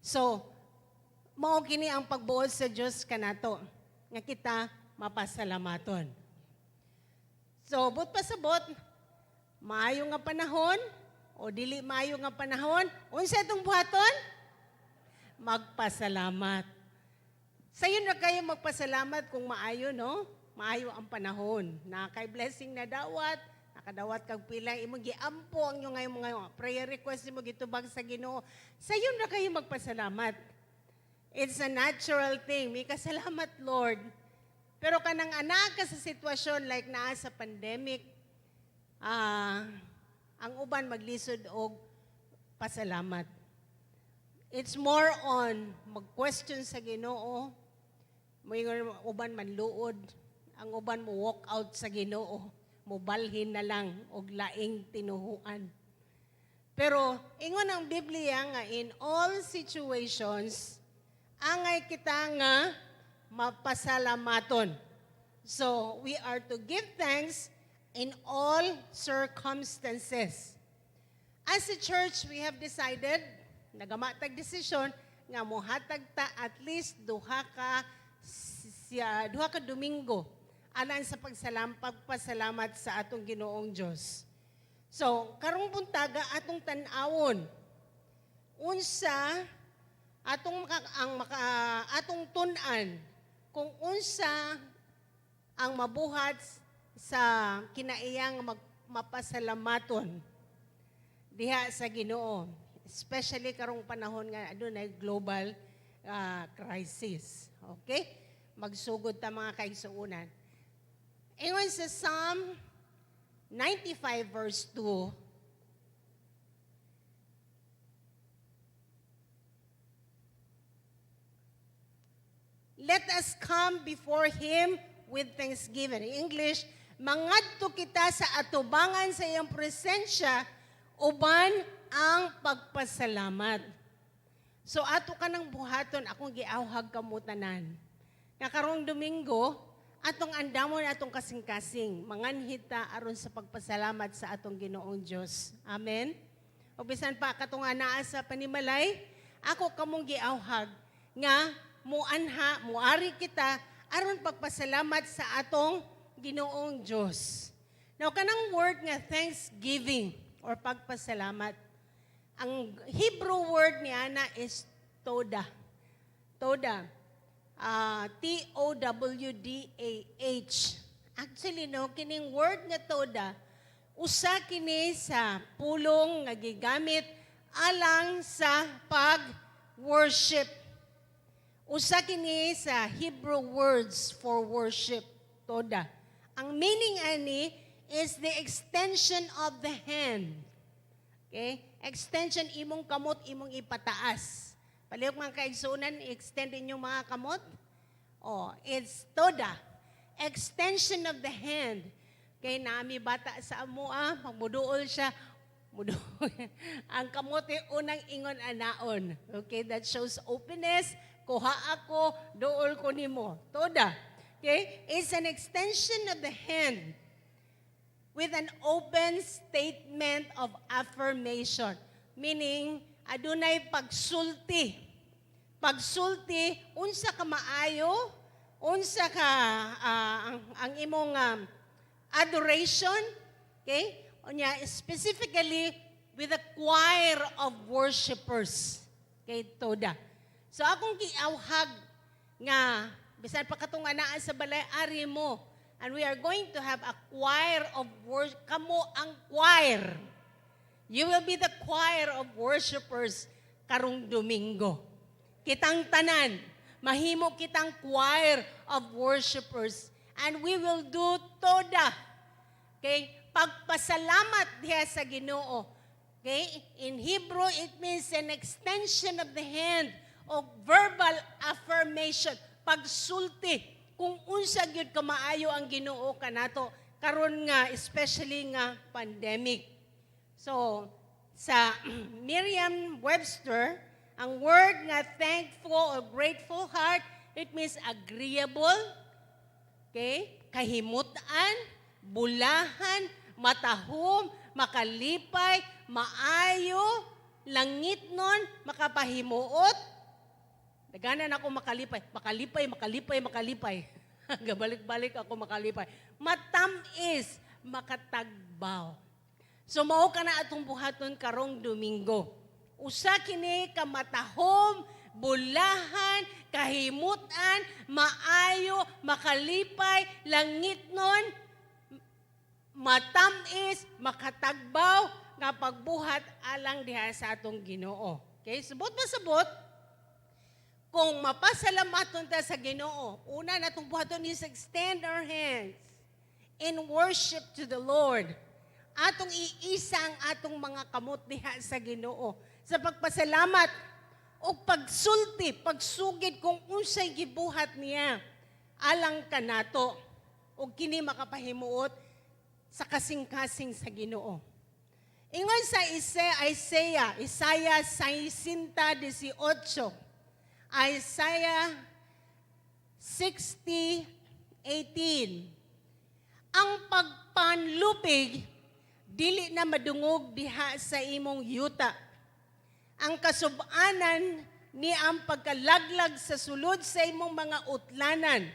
So, mao kini ang pagbuot sa Dios kanato nga kita mapasalamaton. So, but pasabot, maayo nga panahon o dili maayo nga panahon, unsa itong buhaton? Magpasalamat. Sayon na kayo magpasalamat kung maayo, no? Maayo ang panahon. Nakay blessing na dawat, nakadawat kag pilang imong giampo ang inyong mga prayer request mo gitubag sa Ginoo. Sayon na kayo magpasalamat. It's a natural thing. May kasalamat, Lord. Pero kanang anak ka sa sitwasyon like naa sa pandemic, ang uban maglisod og pasalamat. It's more on mag-question sa Ginoo. May uban manluod, ang uban mo walk out sa Ginoo, mobalhin na lang og laing tinuhuan. Pero ingon ang Biblia nga in all situations angay kita nga mapasalamaton. So, we are to give thanks in all circumstances. As a church, we have decided, nagamatag desisyon, nga mohatag ta at least duha ka Domingo alang sa pagpasalamat sa atong Ginoong Dios. So, karong buntaga atong tan-awon unsa atong tun-an kung unsa ang mabuhat sa kinaiyang mapasalamaton diha sa Ginoo, especially karong panahon nga adunay global crisis. Okay? Magsugod ta mga kaigsuonan. Ingon sa Psalm 95 verse 2, let us come before Him with thanksgiving. In English, mangadto kita sa atubangan sa iyang presensya, uban ang pagpasalamat. So ato ka ng buhaton, akong giawhag kamutanan. Nga karong Domingo, atong andamon atong kasing-kasing, manganhita aron sa pagpasalamat sa atong Ginoong Dios. Amen? O bisan pa katong anaa sa panimalay, ako kamong giawhag nga muari kita aron pagpasalamat sa atong Ginoong Dios. Now, kanang word nga thanksgiving or pagpasalamat, ang Hebrew word niya na is toda. Toda. T-O-W-D-A-H. Actually, no, kining word nga toda, usa kini sa pulong nga gigamit alang sa pag-worship. Usa kini sa Hebrew words for worship, toda. Ang meaning ani is the extension of the hand. Okay? Extension, imong kamot, imong ipataas. Palihog mga kaigsunan, extend inyong mga kamot. Oh, it's toda. Extension of the hand. Kay nami bata sa amua, magmuduol siya, muduol. Ang kamot ay unang ingon anaon. Okay, that shows openness. Kuha ako, dool ko nimo. Toda. Okay? It's an extension of the hand with an open statement of affirmation. Meaning, adunay pagsulti. Pagsulti, unsa ka maayo, unsa ka ang imong adoration, okay? Unya, specifically with a choir of worshipers. Okay, toda. So akong giawhag nga bisan pa katong anaa sa balay ari mo, and we are going to have a choir of worship. Kamo ang choir. You will be the choir of worshipers karong Domingo. Kitang tanan, mahimo kitang choir of worshipers, and we will do toda. Okay? Pagpasalamat diha sa Ginoo. Okay? In Hebrew, it means an extension of the hand o verbal affirmation, pagsulti kung unsa gyud ka maayo ang Ginoo kanato karon nga especially nga pandemic. So sa Merriam-Webster, ang word nga thankful or grateful heart, it means agreeable, okay? Kahimutan, bulahan, matahom, makalipay, maayo, langitnon, makapahimuot, Naganan ako makalipay. Makalipay. Gabalik-balik ako makalipay. Matamis, makatagbaw. So mao ka na atong buhaton karong Domingo. Usa kini ka matahom, bulahan, kahimutan, maayo, makalipay, langitnon, matamis, makatagbaw, nga pagbuhat alang diha sa atong Ginoo. Okay? Subot ba sabot? Kung mapasalamaton ta sa Ginoo, una natong buhaton is extend our hands in worship to the Lord. Atong iisa ang atong mga kamot diha sa Ginoo sa pagpasalamat o pagsulti, pagsugid kung unsay gibuhat niya alang kanato o kini makapahimuot sa kasing-kasing sa Ginoo. Ingon sa Isaiah 60:18, Isaiah 60:18. Ang pagpanlupig dili na madungog diha sa imong yuta. Ang kasub-anan ni ang pagkalaglag sa sulod sa imong mga utlanan.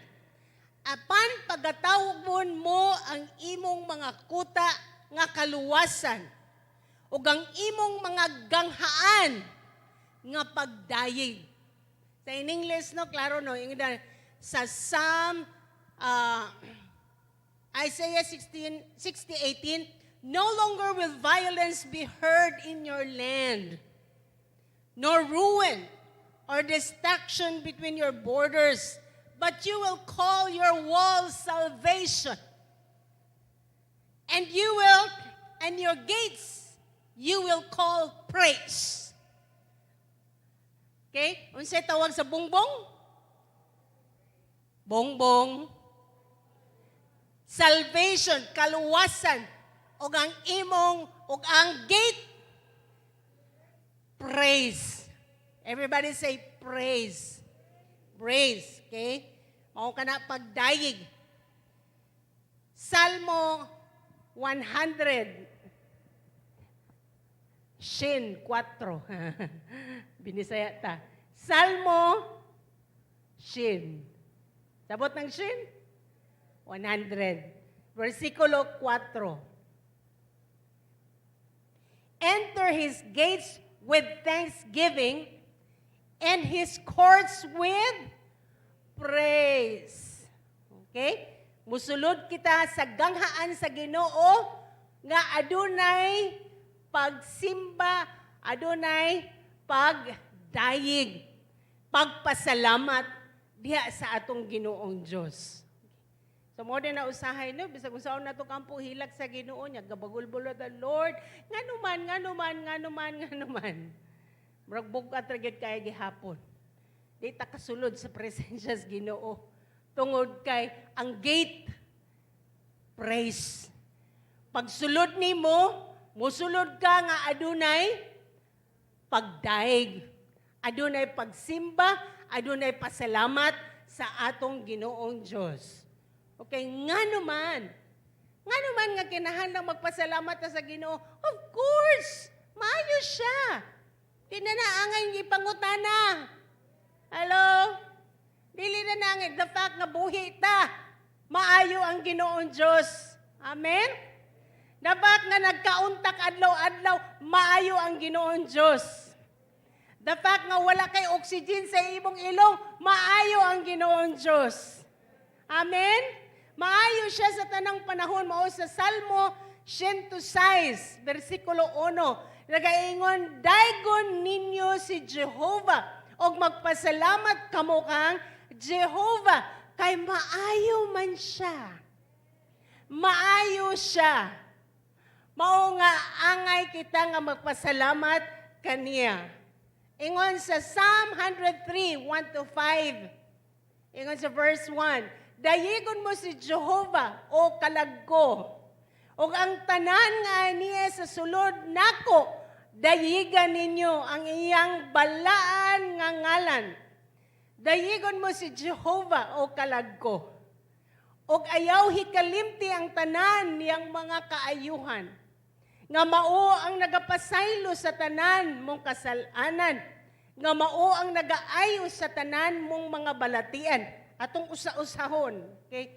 Apan pagatawgon mo ang imong mga kuta nga kaluwasan ug ang imong mga ganghaan nga pagdayeg. Sa in English, no, klaro, no, sa Psalm, Isaiah 60:18, no longer will violence be heard in your land, nor ruin or destruction between your borders, but you will call your walls salvation, and your gates you will call praise. Okay? Unsay tawag sa bongbong? Bongbong. Salvation, kaluwasan, ug ang gate, praise. Everybody say praise. Praise, okay? Mao ka na pagdayeg. Salmo 100, Shin 4. Binisaya ta. Salmo, Shin. Sabot ng Shin? 100. Versikulo 4. Enter his gates with thanksgiving and his courts with praise. Okay? Musulod kita sa ganghaan sa Ginoo nga adunay pagsimba, adunay pagdayeg, pagpasalamat diha sa atong Ginoong Dios. So mo din na usahay no, bisag unsaon nato kampo hilak sa Ginoo niya, gabagulbulod ang Lord, nganuman. Murag bugat ra gyud kay gihapon. Di ta kasulod sa presensya sa Ginoo. Tungod kay ang gate praise. Pagsulod nimo, musulod ka nga adunay pagdaig, adunay pagsimba, adunay pasalamat sa atong Ginoong Dios. Okay, nga naman nga kinahanglan magpasalamat ta sa Ginoo. Of course, maayo siya. Di na naangay ipangutana. Hello? Dili na naangay the fact nga buhi ta. Maayo ang Ginoong Dios. Amen? Dapat nga nagkauntak adlaw-adlaw, maayo ang Ginoong Dios. The fact nga wala kay oxygen sa imong ilong, maayo ang Ginoong Dios. Amen? Maayo siya sa tanang panahon. Mao sa Salmo 106, versikulo 1. Nagaingon, daygon ninyo si Jehovah og magpasalamat kamo kang Jehovah kay maayo man siya. Maayo siya. Mao nga angay kita nga magpasalamat kaniya. Ingon sa Psalm 103, 1-5. Ingon sa verse 1. Dayigon mo si Jehovah o kalagko. O ang tanan nga niya sa sulod nako, dayigan ninyo ang iyang balaan nga ngalan. Dayigon mo si Jehovah o kalagko. O ayaw hikalimti ang tanan niyang mga kaayuhan. Nga mao ang nagapasaylo sa tanan mong kasalanan. nga mao ang nagaayo sa tanan mong mga balatian. Atong usa-usahon. Okay?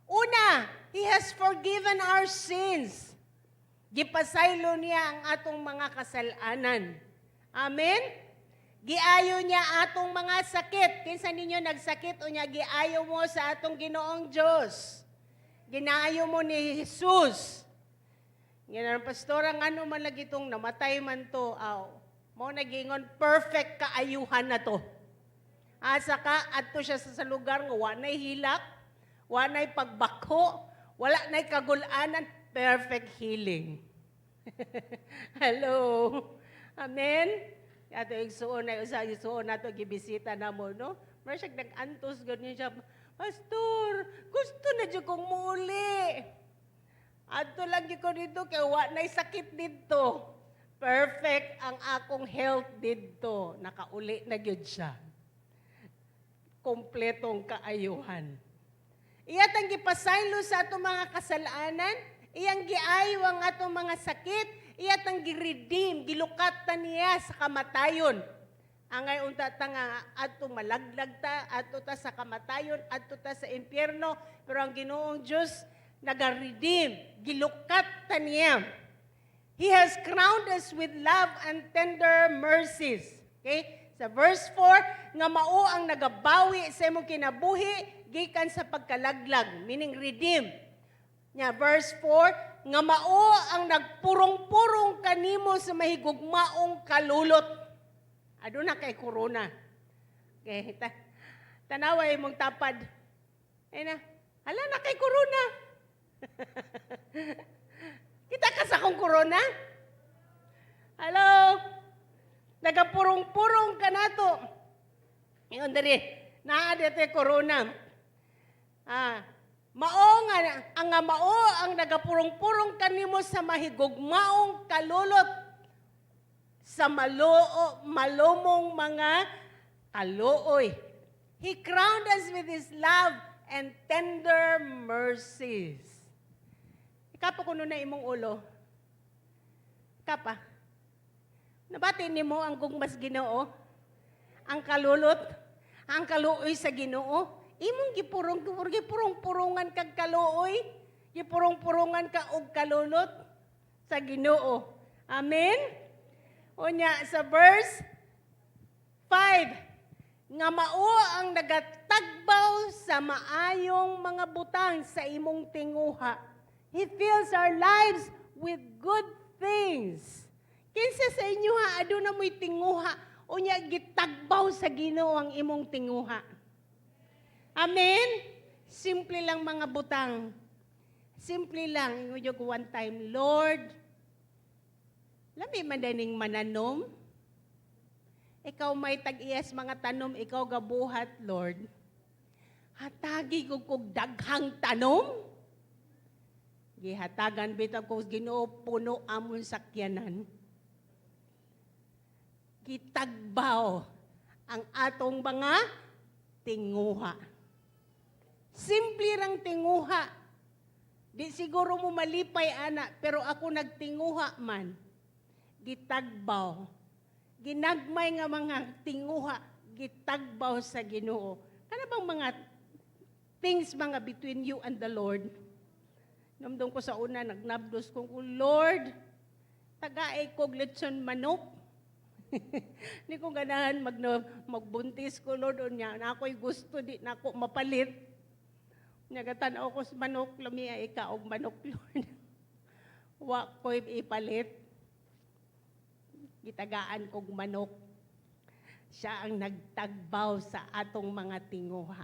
Una, He has forgiven our sins. Gipasaylo niya ang atong mga kasalanan. Amen? Giayo niya atong mga sakit. Kinsa ninyo nagsakit o niya, giayo mo sa atong Ginoong Diyos. Ginaayo mo ni Jesus. Yan ang pastora, ano man lagi itong namatay man to, mo nagingon, perfect kaayuhan na to. Asa ka, adto siya sa lugar nga wanay hilak, wanay pagbakho, wala na'y kagulanan, perfect healing. Hello. Amen? Ato igsuon na usa igsuon nato gibisita namo, no? Mara siya nag-antos ganyan siya. Pastor, gusto na jud kong muuli. Adto lang gyud ko dito kay wa nay sakit dito. Perfect ang akong health dito. Nakauli na gyud siya. Kompletong kaayuhan. Iyatang gipasaylo sa atong mga kasalanan, iyang giayo ang atong mga sakit, iyatang giredeem, gilukatan niya sa kamatayon. Angay unta ta nga adto malaglag ta, adto ta sa kamatayon, adto ta sa impyerno, pero ang Ginoong Dios nagaredeem, gilukat ta niya. He has crowned us with love and tender mercies. Okay? Sa verse 4, nga mao ang nagabawi sa imong kinabuhi gikan sa pagkalaglag, meaning redeem. Nya verse 4, nga mao ang nagpurong-purong kanimo sa mahigugmaong kalulot. Aduna kay corona. Okay, tanaway mong tapad. Ay na, hala na kay corona. Kita ka sa kong corona? Hello? Nagapurong-purong ka na to. Ngayon dari, naadete corona. Mao ang nagapurong-purong kanimo sa mahigugmaong kalulot sa malumong mga kaluoy. He crowned us with His love and tender mercies. Ikapa kuno na imong ulo. Ikapa. Nabati nimo ang gugmas Ginoo, ang kalulot, ang kaluoy sa Ginoo. Imong gipurong-purungan kag kaluoy, gipurong-purungan ka og kalulot sa Ginoo. Amen? Unya sa verse 5, nga mao ang nagatagbaw sa maayong mga butang sa imong tinguha. He fills our lives with good things. Kinsa sa inyo ha, aduna mo'y tinguha, unya gitagbaw sa Ginoo ang imong tinguha. Amen? Simple lang mga butang. Simple lang. Inguyog one time, Lord, lami madaning mananom. Ikaw may tag-iyas mga tanom, ikaw gabuhat, Lord. Hatagi ko kog daghang tanom. Gihatagan bitaw ko Ginoo puno amon sakyanan. Gitagbaw ang atong mga tinguha. Simple rang tinguha. Di siguro mo malipay ana, pero ako nagtinguha man. Gitagbaw. Ginagmay nga mga tinguha, gitagbaw sa Ginoo. Kana bang mga things mga between you and the Lord? Namdong ko sa una, nagnabdos ko, Lord, tagaay kog lechon manok. Hindi ko ganahan magbuntis ko, Lord, o niya, na ako'y gusto, di na ako mapalit. Nagatan ako sa manok, lamia ikaog manok, Lord. Wa ko'y ipalit. Gitagaan kog manok. Siya ang nagtagbaw sa atong mga tinguha.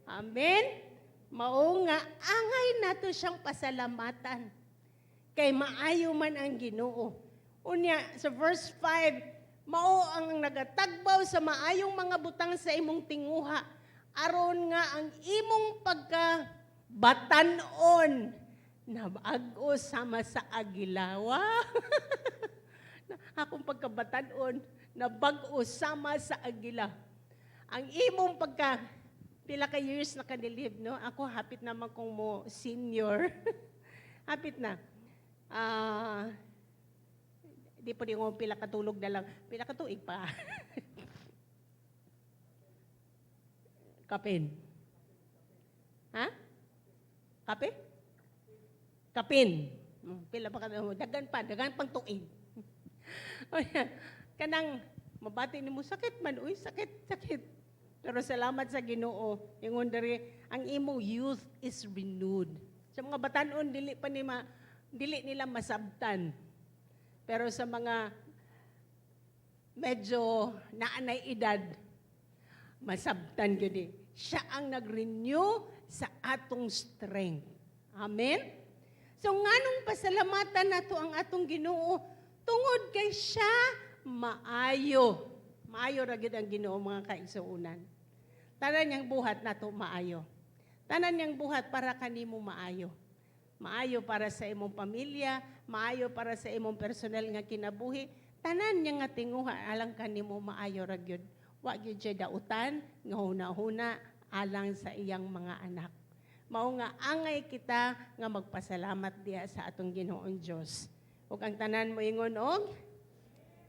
Amen? Mao nga, angay nato siyang pasalamatan. Kay maayo man ang Ginoo. Unya, sa verse 5, mao ang nagatagbaw sa maayong mga butang sa imong tinguha. Aron nga ang imong pagkabatanon nabag-o sama sa agilawa. Akong pagkabatanon nabag-o sama sa agila. Ang imong pila ka years na kanilib, no? Ako hapit naman kong mo senior. Hapit na. Di pa rin pila katulog na lang. Pila katuig pa. Kapin. Ha? Kape? Kapin. Pila pa ka mo. Dagan pang tuig. O yan, kanang mabati ni mo, sakit man, uy, sakit. Pero salamat sa Ginoo, ingon diri ang imong youth is renewed. Sa mga batanon dili nila masabtan. Pero sa mga medyo naanay edad, masabtan gyud. Siya ang nag-renew sa atong strength. Amen? So nganong pasalamatan nato ang atong Ginoo tungod kay siya maayo. Maayo ra gyud ang Ginoo mga kaigsuonan. Tanan niyang buhat nato maayo. Tanan niyang buhat para kanimo maayo. Maayo para sa imong pamilya, maayo para sa imong personal nga kinabuhi. Tanan niya nga tinguha alang kanimo maayo ra gyud. Wa gyud siya dautan nga huna-huna alang sa iyang mga anak. Mao nga angay kita nga magpasalamat diha sa atong Ginoong Dios. Ug ang tanan mo ingon og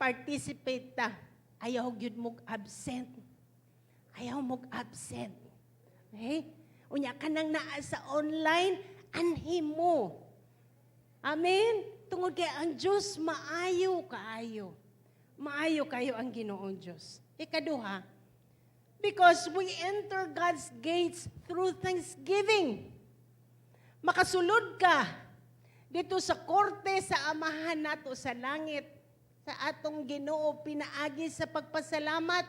participate ta. Ayaw gyud mo absent. Ayaw mo absent. Okay? Unya ka nang naa sa online, anhim mo. Amen? Tungod kay ang Diyos, maayo kaayo. Maayo kayo ang Ginoong Diyos. Ikaduha, because we enter God's gates through thanksgiving. Makasulod ka dito sa korte sa amahan nato sa langit, sa atong Ginoo, pinaagi sa pagpasalamat,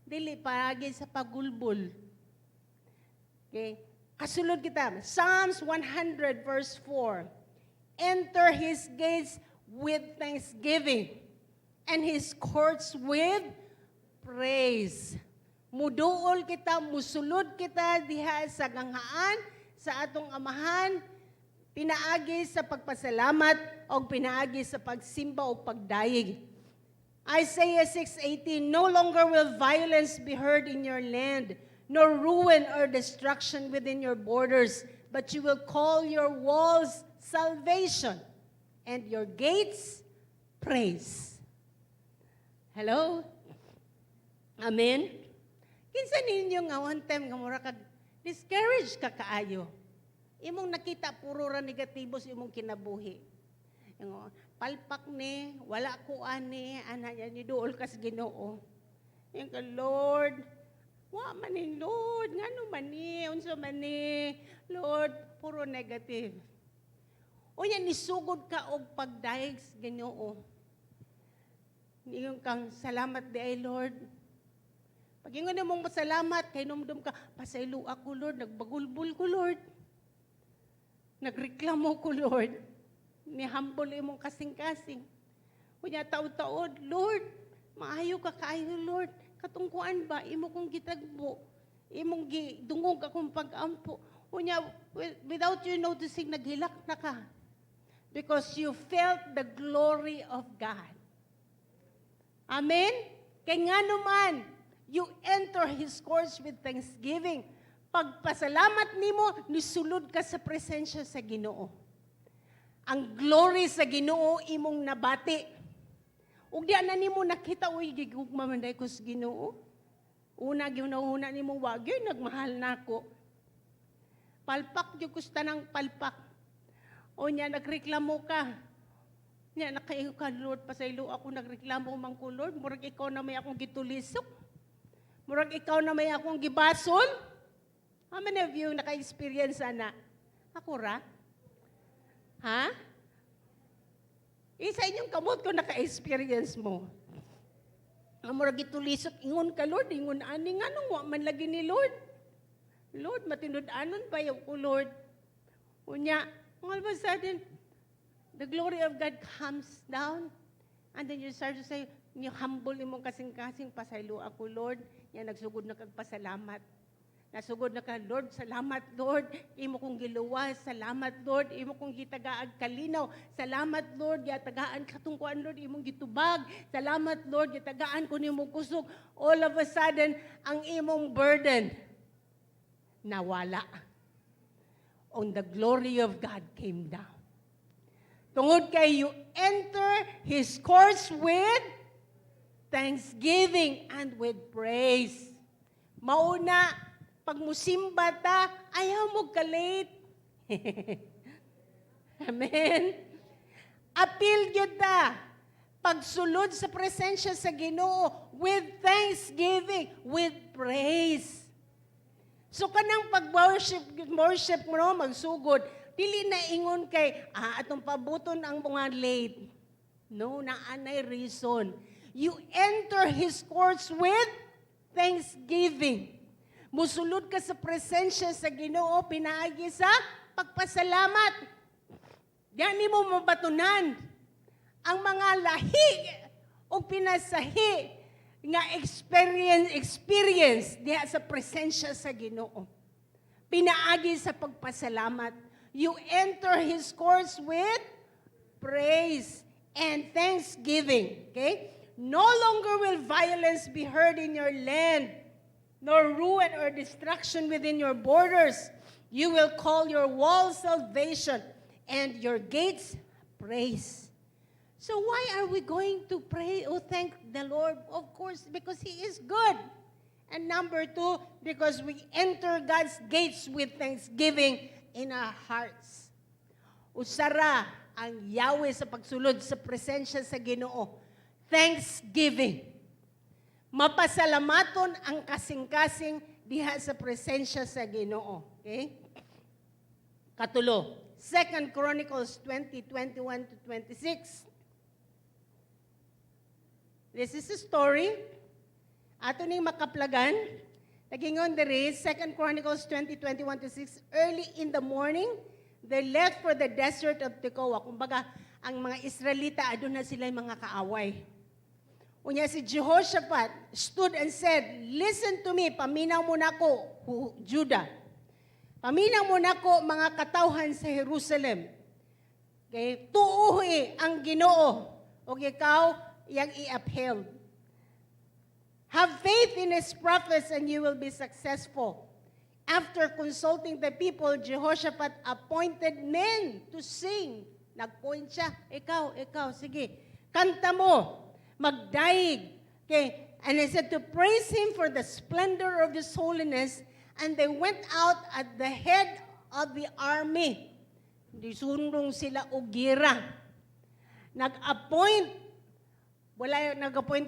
dili paagi sa pagulbol. Okay? Kasulod kita, Psalms 100 verse 4. Enter His gates with thanksgiving and His courts with praise. Muduol kita, musulod kita diha sa ganghaan, sa atong amahan, pinaagi sa pagpasalamat o pinaagi sa pagsimba o pagdayeg. Isaiah 6:18, no longer will violence be heard in your land, nor ruin or destruction within your borders, but you will call your walls salvation and your gates praise. Hello? Amen? Kinsa ninyo nga one time nga mura kag discouraged ka kaayo. Imong nakita puro ra negatibo sa imong kinabuhi. Yung palpak ni, wala ko ani, ana ni duol kas Ginoo. Yung ka Lord, wa man ni Lord, ngano man ni, unsa man ni, Lord, puro negative. O yan, nisugod ka og pagdayeg sa Ginoo. Yung kang salamat di ay Lord. Pag ingon mong masalamat, kay numdum ka, pasaylo ako Lord, nagbagulbul ko Lord. Nagreklamo ko Lord. Nihambol imong kasing-kasing. Kunya taod-taod, Lord, maayo ka kaayo Lord. Katungkuan ba, imo kong gitagbo. Imong dungog akong pag-ampo. Kunya, without you noticing, naghilak na ka. Because you felt the glory of God. Amen? Kaya nga naman, you enter His courts with thanksgiving. Pagpasalamat nimo, nisulod ka sa presensya sa Ginoo. Ang glory sa Ginoo imong nabati. Ug di na nimo nakita uy gigugma man day ko sa Ginoo. Una ginahuna nimo wa gyud nagmahal nako. Palpak gyud ko sa tanang palpak. O nya nagreklamo ka. Nya nakaingon ka Lord pasaylo ako nagreklamo man ko Lord, murag ikaw na may akong gitulisok. Murag ikaw na may akong gibasol. How many of you naka-experience na? Ako ra? Ha? Isa inyong kamot ko naka-experience mo. Murag gitulisok, ingon ka Lord, ingon ani nga nung wa man lagi ni Lord. Lord, matinud-anon pa yung ko Lord. Unya, all of a sudden, the glory of God comes down. And then you start to say, you humble imong kasing-kasing, pasaylo ako Lord. Yan, nagsugod na kagpasalamat. Nasugod na ka, Lord, salamat, Lord. Imo kong giluwas, salamat, Lord. Imo kong gitagaag kalinaw. Salamat, Lord, gitagaan katungkuan, Lord. Imong gitubag. Salamat, Lord, gitagaan ko nimong kusog. All of a sudden, ang imong burden, nawala. On the glory of God came down. Tungod kay you enter His courts with thanksgiving and with praise. Mauna, pag musimba ta, ayaw mo ka-late. Amen? Appeal yun ta. Pagsulod sa presensya sa Ginoo with thanksgiving, with praise. So kanang pag-worship mo, no, magsugod, dili na ingon kay, atong pabuton ang mga late. No, naanay reason. You enter His courts with thanksgiving. Musulod ka sa presensya sa Ginoo, pinaagi sa pagpasalamat. Yan mo mabatunan ang mga lahi o pinasahi nga experience diha sa presensya sa Ginoo. Pinaagi sa pagpasalamat. You enter His courts with praise and thanksgiving. Okay? No longer will violence be heard in your land, nor ruin or destruction within your borders. You will call your walls salvation and your gates praise. So why are we going to pray? Oh, thank the Lord. Of course, because He is good. And number 2, because we enter God's gates with thanksgiving in our hearts. Usara ang Yahweh sa pagsulod sa presensya sa Ginoo. Thanksgiving. Mapasalamaton ang kasing-kasing diha sa presensya sa Ginoo. Okay? Katulo, 2 Chronicles 20:21 to 26. This is a story. Ato ning makaplagan. Nagingon diri, 2 Chronicles 20:21 to 6. Early in the morning, they left for the desert of Tekoa. Kumbaga, ang mga Israelita, adun na sila mga kaaway. Unya si Jehoshaphat stood and said, "Listen to me, paminaw mo nako, Judah. Paminaw mo nako mga katawhan sa Jerusalem. Okay, tuuhi ang Ginoo, ug ikaw iyang i-upheld. Have faith in His prophets and you will be successful." After consulting the people, Jehoshaphat appointed men to sing. Nag-point siya, ikaw, sige, kanta mo, magdaig. Okay, and he said to praise Him for the splendor of His holiness, and they went out at the head of the army. Disundong sila og gira. Nag-appoint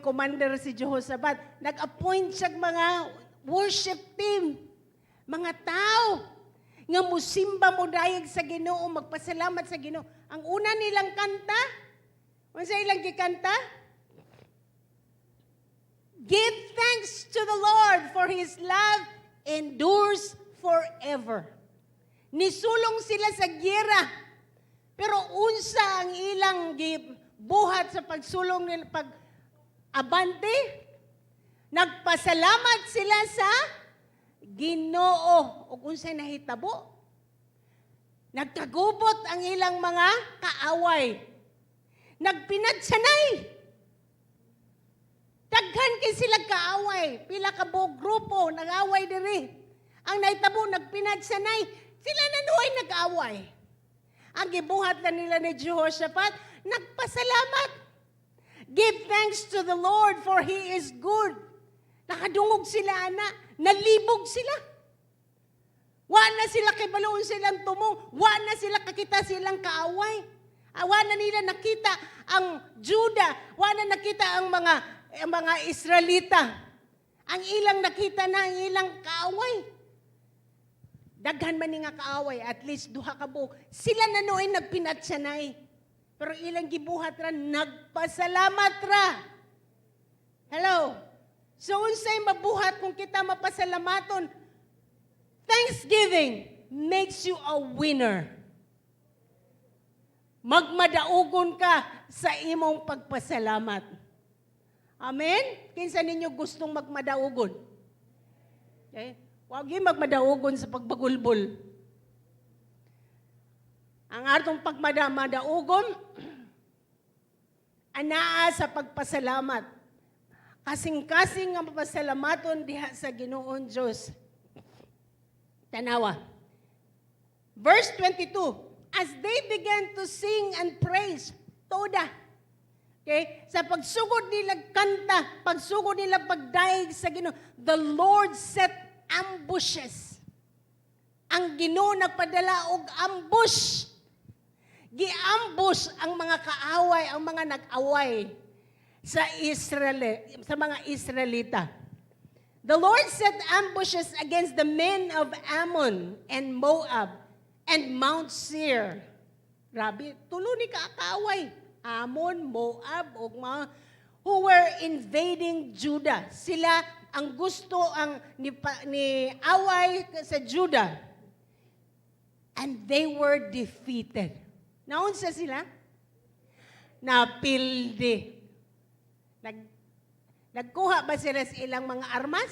commander si Jehoshaphat. Nag-appoint siya mga worship team. Mga tao nga musimba mo dayeg sa Ginoo, magpasalamat sa Ginoo. Ang una nilang kanta, unsa ilang gikanta? Give thanks to the Lord for His love endures forever. Nisulong sila sa gira. Pero unsa ang ilang buhat sa pagsulong nila, pag-abante? Nagpasalamat sila sa Ginoo. O unsay nahitabo? Nagkagubot ang ilang mga kaaway. Nagpinadsanay. Daghan kay sila kaaway. Pila ka grupo, nag-away diri. Ang nahitabo, nagpinadsanay. Sila na nuhay nag-away. Ang gibuhat na nila ni Jehoshaphat, nagpasalamat. Give thanks to the Lord for He is good. Nakadungog sila, nalibog sila. Wa na sila kay baloon silang tumong. Wa na sila kakita silang kaaway. Wa na nila nakita ang Juda. Wa na nakita ang mga Israelita. Ang ilang nakita na ang ilang kaaway. Daghan man ni nga kaaway, at least duha ka buok. Sila na noon nagpinatsanay. Pero ilang gibuhat ra, nagpasalamat ra. Hello? So unsay mabuhat kung kita mapasalamaton? Thanksgiving makes you a winner. Magmadaugon ka sa imong pagpasalamat. Amen? Kinsa ninyo gustong magmadaugon? Okay? Huwag yung magmadaugon sa pagbagulbol. Ang atong pagmadaugon, anaa sa pagpasalamat. Kasing-kasing ang papasalamaton diha sa Ginoon Diyos. Tanawa. Verse 22, as they began to sing and praise, toda. Okay? Sa pagsugod nila kanta, pagsugod nila pagdaig sa Ginoo, the Lord set ambushes. Ang Ginoo nagpadala og ambush. Giambush ang mga kaaway, ang mga nag-away sa mga Israelita. The Lord set ambushes against the men of Ammon and Moab and Mount Seir. Grabe, tulo ni kaaway. Ammon, Moab, ug mga who were invading Judah. Sila ang gusto ni away sa Judah. And they were defeated. Naunsa sila? Napildi. Nagkuha ba sila sa ilang mga armas?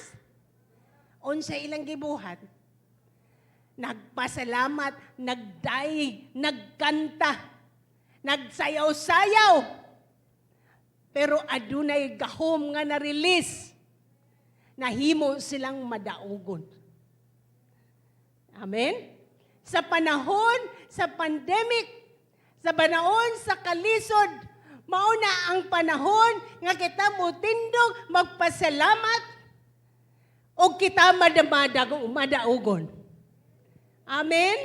Unsa ilang gibuhat? Nagpasalamat, nagdaig, nagkanta, nagsayaw-sayaw. Pero adunay gahom nga na-release. Nahimo silang madaugon. Amen? Sa panahon, sa pandemic, sa panahon, sa kalisod, mauna ang panahon nga kita mo tindog magpasalamat o kita madaugon. Amen?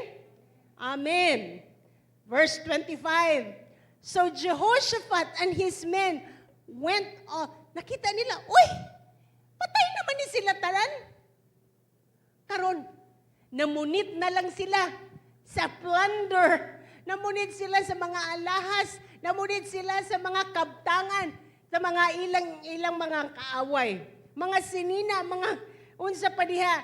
Amen. Verse 25. So Jehoshaphat and his men went off. Nakita nila, uy, patay naman ni sila tanan. Karon, namunit na lang sila sa plunder. Namunit sila sa mga alahas. Namunit sila sa mga kabtangan. Sa mga ilang mga kaaway. Mga sinina, mga unsa pa diha.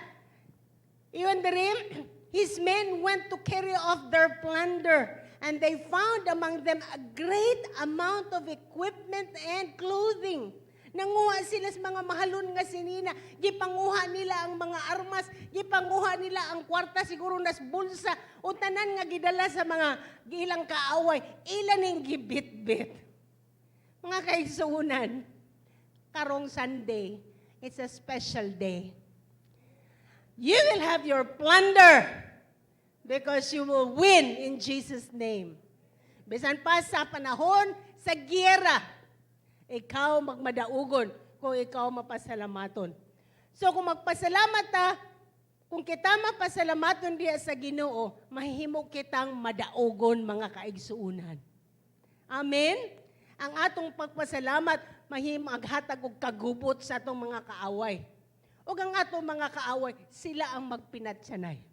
Iyon dirim, his men went to carry off their plunder. And they found among them a great amount of equipment and clothing. Nanguha sila sa mga mahalon nga sinina. Gipanguha nila ang mga armas. Gipanguha nila ang kwarta, siguro nas bulsa. O tanan nga gidala sa mga ilang kaaway. Ilan yung gibit-bit. Mga kaigsuunan, karong Sunday, it's a special day. You will have your plunder because you will win in Jesus' name. Bisan pa sa panahon sa giyera, ikaw magmadaugon kung ikaw mapasalamaton. So kung magpasalamat ta, kung kita mapasalamaton diya sa Ginoo, mahihimo kitang madaugon mga kaigsuunan. Amen? Ang atong pagpasalamat, mahim maghatag og kagubot sa atong mga kaaway. O ang atong mga kaaway, sila ang magpinatsanay.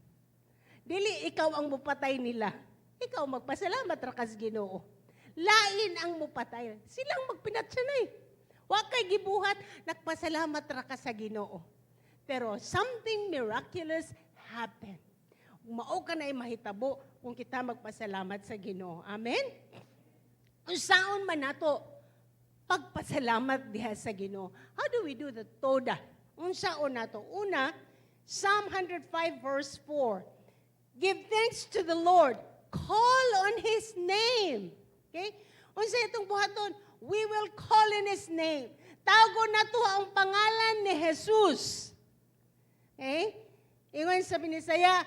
Dili ikaw ang mupatay nila. Ikaw magpasalamat ra kas Ginoo. Lain ang mupatay. Silang magpinatsanay. Wa kay gibuhat, nagpasalamat ra ka sa Ginoo. Pero something miraculous happened. Mao ka na mahitabo kung kita magpasalamat sa Ginoo. Amen? Unsaon man nato pagpasalamat diha sa Ginoo. How do we do the toda? Unsaon nato? Una, Psalm 105 verse 4. Give thanks to the Lord. Call on His name. Okay? Unsa itong buhaton? We will call in His name. Tago na to ang pangalan ni Jesus. Okay? Ingon sa Binisaya,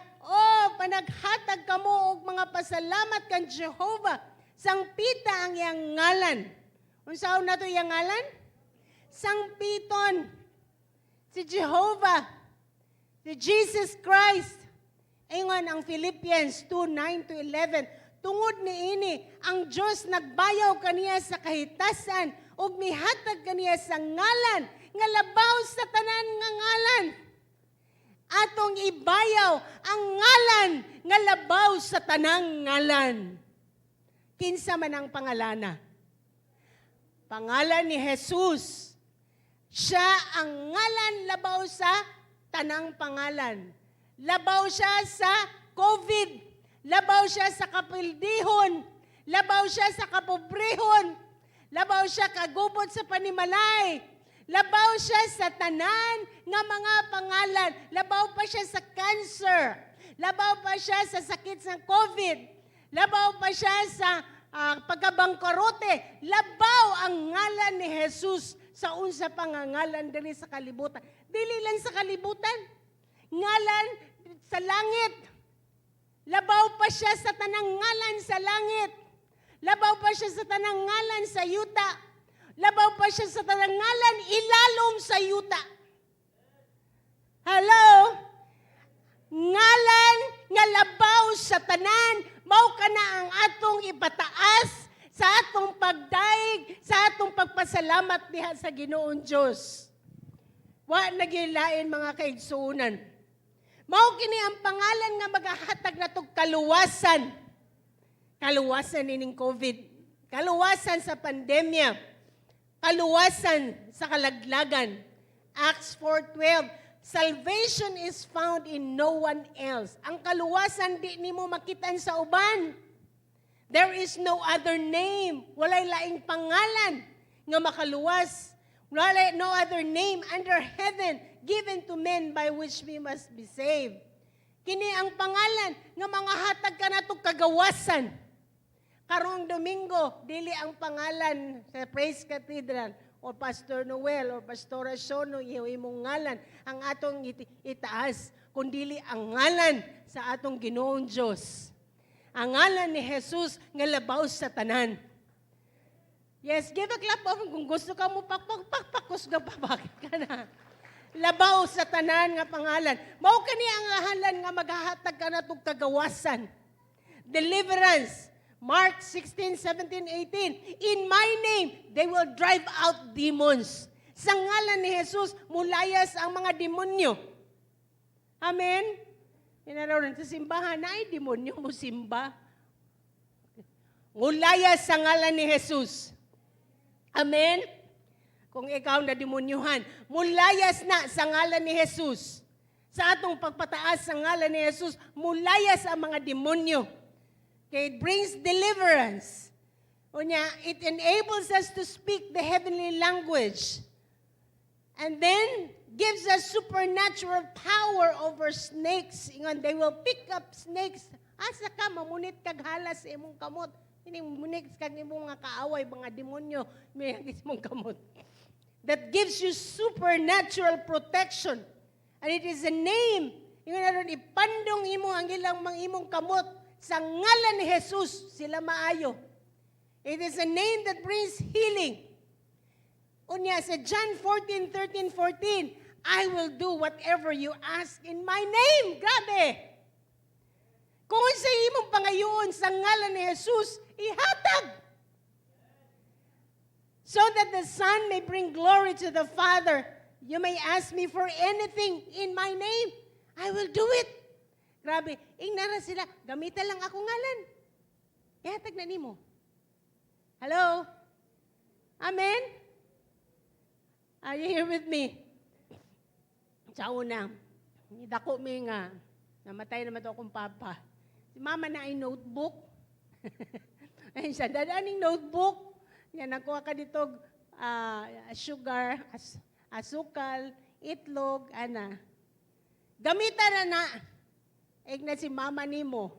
panaghatag kamo og mga pasalamat kan Jehovah. Sangpita ang iyang ngalan. Unsaon na to iyang ngalan? Sangpiton. Si Jehovah. Si Jesus Christ. Ingon ang Philippians 2:9-11. Tungod niini, ang Diyos nagbayaw kaniya sa kahitasan ug mihatag kaniya sa ngalan nga labaw sa tanan nga ngalan. Atong ibayaw ang ngalan nga labaw sa tanang ngalan. Kinsa man ang pangalana? Pangalan ni Jesus. Siya ang ngalan labaw sa tanang pangalan. Labaw siya sa COVID. Labaw siya sa kapildihon. Labaw siya sa kapobrehon. Labaw siya kagubot sa panimalay. Labaw siya sa tanan nga mga pangalan. Labaw pa siya sa cancer. Labaw pa siya sa sakit ng COVID. Labaw pa siya sa pagkabangkarote. Labaw ang ngalan ni Jesus sa unsa pangangalan diri sa kalibutan. Dili lang sa kalibutan. Ngalan sa langit. Labaw pa siya sa tanang ngalan sa langit. Labaw pa siya sa tanang ngalan sa yuta. Labaw pa siya sa tanang ngalan ilalom sa yuta. Hello? tanan, mao ka na ang atong ipataas sa atong pagdaig, sa atong pagpasalamat diha sa Ginoong Dios. Wa nagilain mga kaigsuonan. Mao kini ang pangalan nga magahatag natog kaluwasan. Kaluwasan ining COVID. Kaluwasan sa pandemya. Kaluwasan sa kalaglagan. Acts 4:12. Salvation is found in no one else. Ang kaluwasan di nimo makitan sa uban. There is no other name. Walay laing pangalan nga makaluwas. Walay no other name under heaven given to men by which we must be saved. Kini ang pangalan nga mga hatag ka nato kagawasan. Karong Domingo, dili ang pangalan sa Praise Cathedral o Pastor Noel o Pastora Sono imong ngalan ang atong itaas, kundili ang ngalan sa atong Ginoong Dios. Ang ngalan ni Jesus nga labaw sa tanan. Yes, give a clap of kung gusto ka mo pakpakpakpakos ka pa, bakit ka na? Labaw sa tanan nga pangalan. Mao kani ang ngalan nga maghahatag ka natong kagawasan. Deliverance. Mark 16, 17, 18. In my name, they will drive out demons. Sa ngalan ni Jesus, mulayas ang mga demonyo. Amen? Inaraw sa simbahan, ay demonyo mo simba. Mulayas sa ngalan ni Jesus. Amen? Kung ikaw na demonyuhan, mulayas na sa ngalan ni Jesus. Sa atong pagpataas sa ngalan ni Jesus, mulayas ang mga demonyo. Okay, it brings deliverance. Unya, it enables us to speak the heavenly language. And then, gives us supernatural power over snakes. Ingon, they will pick up snakes. Asa ka, mamunit kag halas sa imong kamot. Ini munit kag imong mga kaaway, mga demonyo, may imong kamot. That gives you supernatural protection. And it is a name. Ingon naron, ipandong imo ang ilang mga imong kamot. Sa ngalan ni Jesus, sila maayo. It is a name that brings healing. Unya sa John 14:13-14, I will do whatever you ask in my name. Grabe! Kung sa imong pangayoon sa ngalan ni Jesus, ihatag. So that the Son may bring glory to the Father. You may ask me for anything in my name. I will do it. Grabe, ingna sila, gamitan lang ako ngalan. Ihatag na nimo. Hello? Amen? Are you here with me? Sa una, dako mi nga, namatay naman to akong papa. Si mama na ay notebook. Ayun siya, dadaning notebook. Yan, nakuha ka dito, sugar, asukal, itlog, ana. Gamitan na. Na si mama nimo,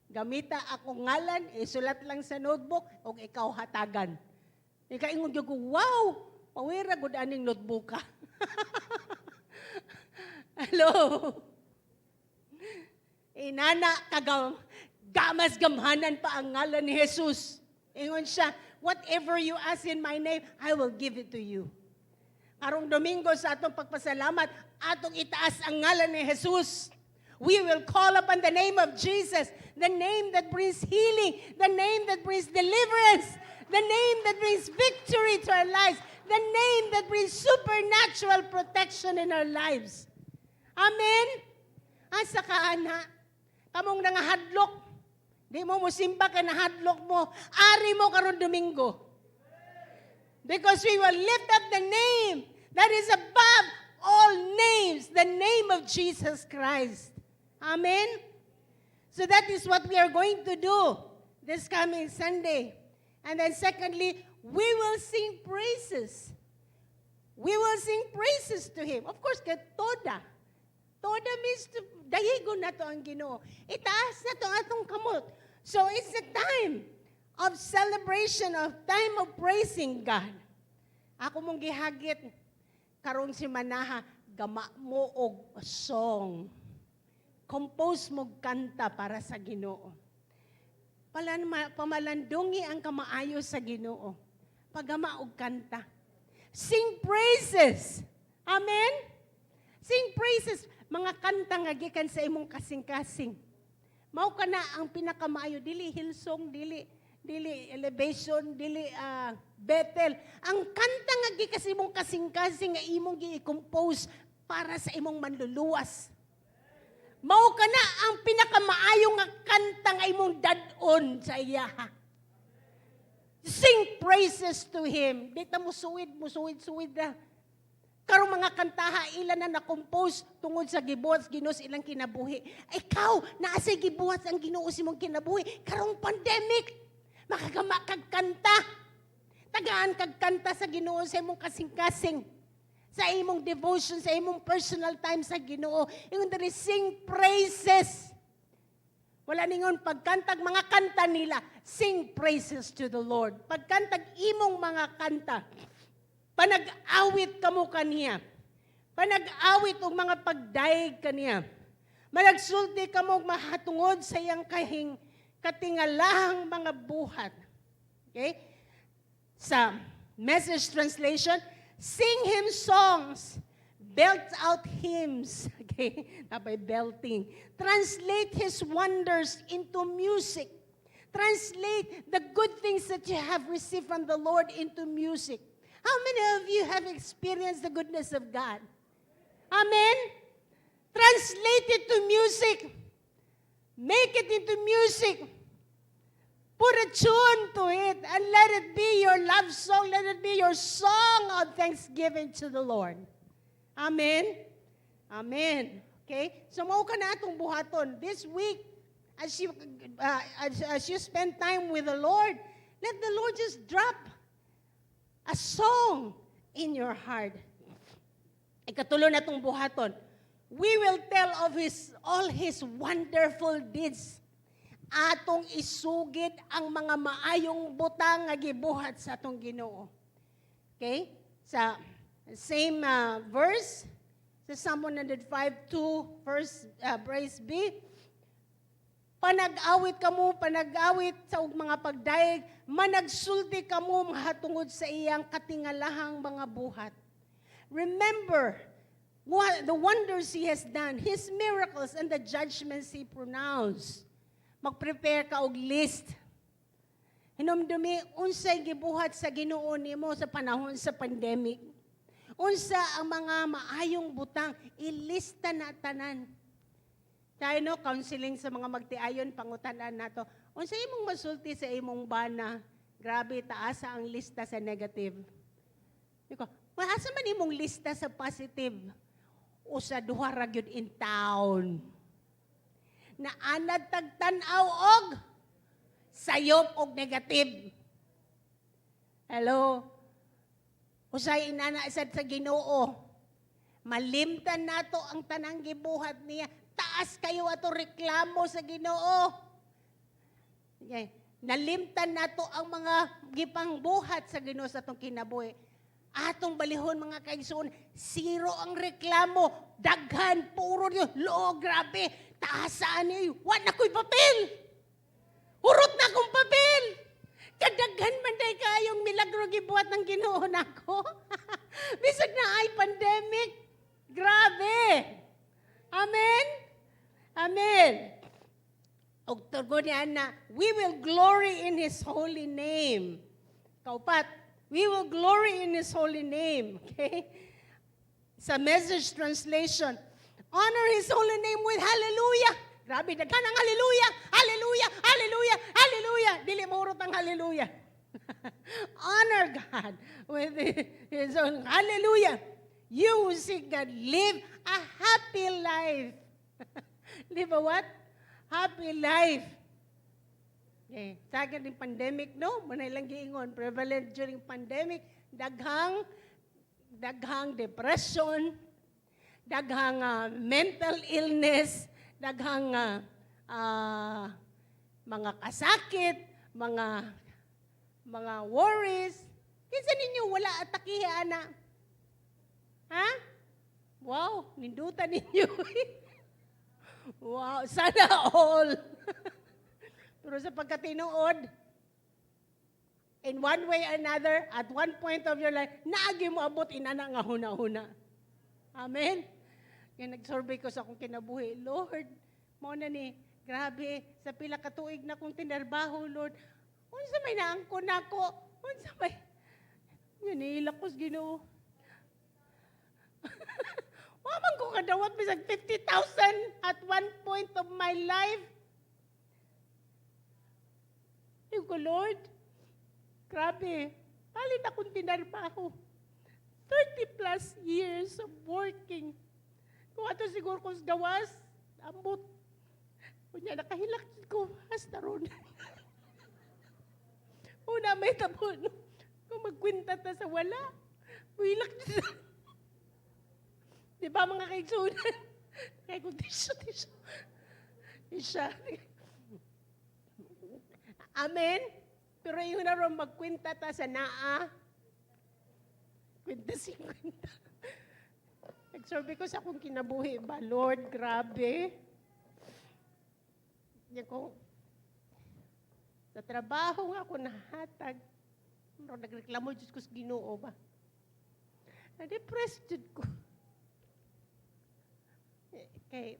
gamita ako ngalan, isulat lang sa notebook, o ikaw hatagan. Ikaingon ko, wow, pawira gud aning notebook ka. Hello? Inana, gamas gamhanan pa ang ngalan ni Jesus. Ingon siya, whatever you ask in my name, I will give it to you. Karong Domingo sa atong pagpasalamat, atong itaas ang ngalan ni Jesus. We will call upon the name of Jesus, the name that brings healing, the name that brings deliverance, the name that brings victory to our lives, the name that brings supernatural protection in our lives. Amen? Asa ka, ana? Kamong nangahadlok. Di mo musimba ka na hadlok mo. Ari mo karon Domingo. Because we will lift up the name that is above all names, the name of Jesus Christ. Amen? So that is what we are going to do this coming Sunday. And then secondly, we will sing praises. We will sing praises to Him. Of course, toda. Toda means to, dahigo na to ang Ginoo. Itaas na to atong kamot. So it's a time of celebration, of time of praising God. Ako mong gihagit, karong si Manaha, gama mo og song. Compose mo kanta para sa Ginoo. Pamalandungi ang kamaayo sa Ginoo. Pagama og kanta. Sing praises. Amen? Sing praises. Mga kanta nga gikan sa imong kasing-kasing. Mao ka na ang pinakamaayo, dili Hillsong, dili elevation, dili Bethel. Ang kanta nga gikas imong kasing-kasing nga imong gi-compose para sa imong manluluwas. Mao ka na ang pinakamaayo nga kanta nga imong dadon sa iya. Sing praises to Him. Dita mo suwid na. Karong mga kantaha, ilan na na-compose tungod sa gibuhat Ginoo sa ilang kinabuhi. Ikaw, naasay gibuhat ang Ginoo sa imong kinabuhi. Karong pandemic, makagama kag kanta. Tagaan kag kanta sa Ginoo sa imong kasing-kasing. Sa imong devotion, sa imong personal time sa Ginoo. Ingon diri sing praises. Wala ningon pagkantag mga kanta nila, sing praises to the Lord. Pagkantag imong mga kanta, panag-awit kamo kaniya. Panag-awit og mga pagdaig kaniya. Managsulti kamo mahatungod sa iyang katingalahang mga buhat. Okay? Sa Message translation, sing Him songs, belt out hymns. Okay? Na by belting. Translate His wonders into music. Translate the good things that you have received from the Lord into music. How many of you have experienced the goodness of God? Amen? Translate it to music. Make it into music. Put a tune to it and let it be your love song. Let it be your song of thanksgiving to the Lord. Amen? Amen. Okay? So, mao ka na atong buhaton. This week, as you spend time with the Lord, let the Lord just drop a song in your heart. Ikatulo na itong buhaton. We will tell of all His wonderful deeds. Atong isugid ang mga maayong butang nga gibuhat sa atong Ginoo. Okay? Sa same verse, sa Psalm 105:2, verse B, panag-awit sa mga pagdaig, managsulti kamo mahatungod sa iyang katingalahang mga buhat. Remember the wonders He has done, His miracles, and the judgments He pronounced. Mag-prepare ka og list. Hinumdumi, unsay gibuhat sa Ginoo nimo sa panahon sa pandemic. Unsa ang mga maayong butang, ilista na tanan. Tayo no, counseling sa mga magtiayon, pangutanan nato. Unsa imong masulti sa imong bana? Grabe, taasa ang lista sa negative. Iko, maasa man imong lista sa positive? O sa duha ra gyud in town. Na anad tagtanaw og sayop og negative. Hello? Usay inana sad sa Ginoo. Malimtan nato ang tanang gibuhat niya. Taas kayo ato reklamo sa Ginoo. Okay. Nalimtan nato ang mga gipangbuhat sa Ginoo sa atong kinabuhi. Atong balihon mga kaigsoon, zero ang reklamo. Daghan, puro niyo. Loo, grabe. Taasaan niyo. Wala ko'y papel. Urot na akong papel. Kadaghan man day kayong milagro gibuhat ng Ginoo nako. Bisag na ay pandemic. Grabe. Amen? Amen. Og tugon niya na, we will glory in His holy name. Kaupat, we will glory in His holy name. Okay? Sa Message translation, honor His holy name with hallelujah. Grabe, daghan ang hallelujah, hallelujah, hallelujah, hallelujah. Dili maurot ang hallelujah. Honor God with His own hallelujah. You who seek God, live a happy life. Live a what? Happy life. Okay. Sagad ng pandemic, no? Manay lang giingon, prevalent during pandemic, daghang depression, daghang mental illness, daghang mga kasakit, mga worries. Kinsa ninyo wala atakihe ana? Ha? Wow, nindutan ninyo. Wow, sana all. Pero sa pagkatinuod, in one way or another, at one point of your life, naagi mo abot inana nga huna-huna. Amen? Kaya nag-survey ko sa akong kinabuhi, Lord, mo na ni, Grabe, sa pila ka tuig na kong tinarbaho, Lord. Unsa may naangko nako? Unsa may Yanila ko sa Ginoo. Waman ko kadawat bisag 50,000 at one point of my life. Yung ko, Lord, grabe, palit akong tinarbaho. 30 plus years of working. Kung ato siguro kung gawas, ambot. Kunya, nakahilak ko, hasta ron. Una may tapon. Kung magkwinta ta sa wala, hilak siya. Di ba mga kaigsunan? Kaya kung tisyo. Isya. Amen? Pero yung na ron magkwinta ta sa naa, kwinta 50. Nagsorbe ko sa akong kinabuhi ba, Lord, grabe. Yan ko, sa trabaho nga ako nahatag, pero nagreklamo Diyos ko sa Ginoo ba? Na-depressed Diyos ko. Kay,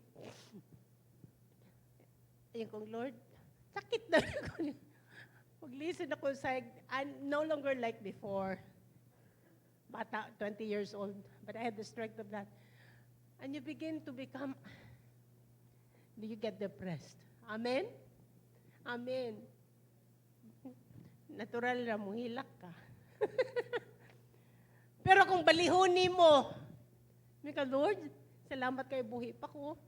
ayun kong Lord, sakit na ako. Mag-listen ako sa, I'm no longer like before. Bata, 20 years old, but I had the strength of that. And you begin to become, you get depressed. Amen? Amen. Natural na mo, hilak ka. Pero kung balihuni mo, Mika, Lord, salamat kay buhi pa ko.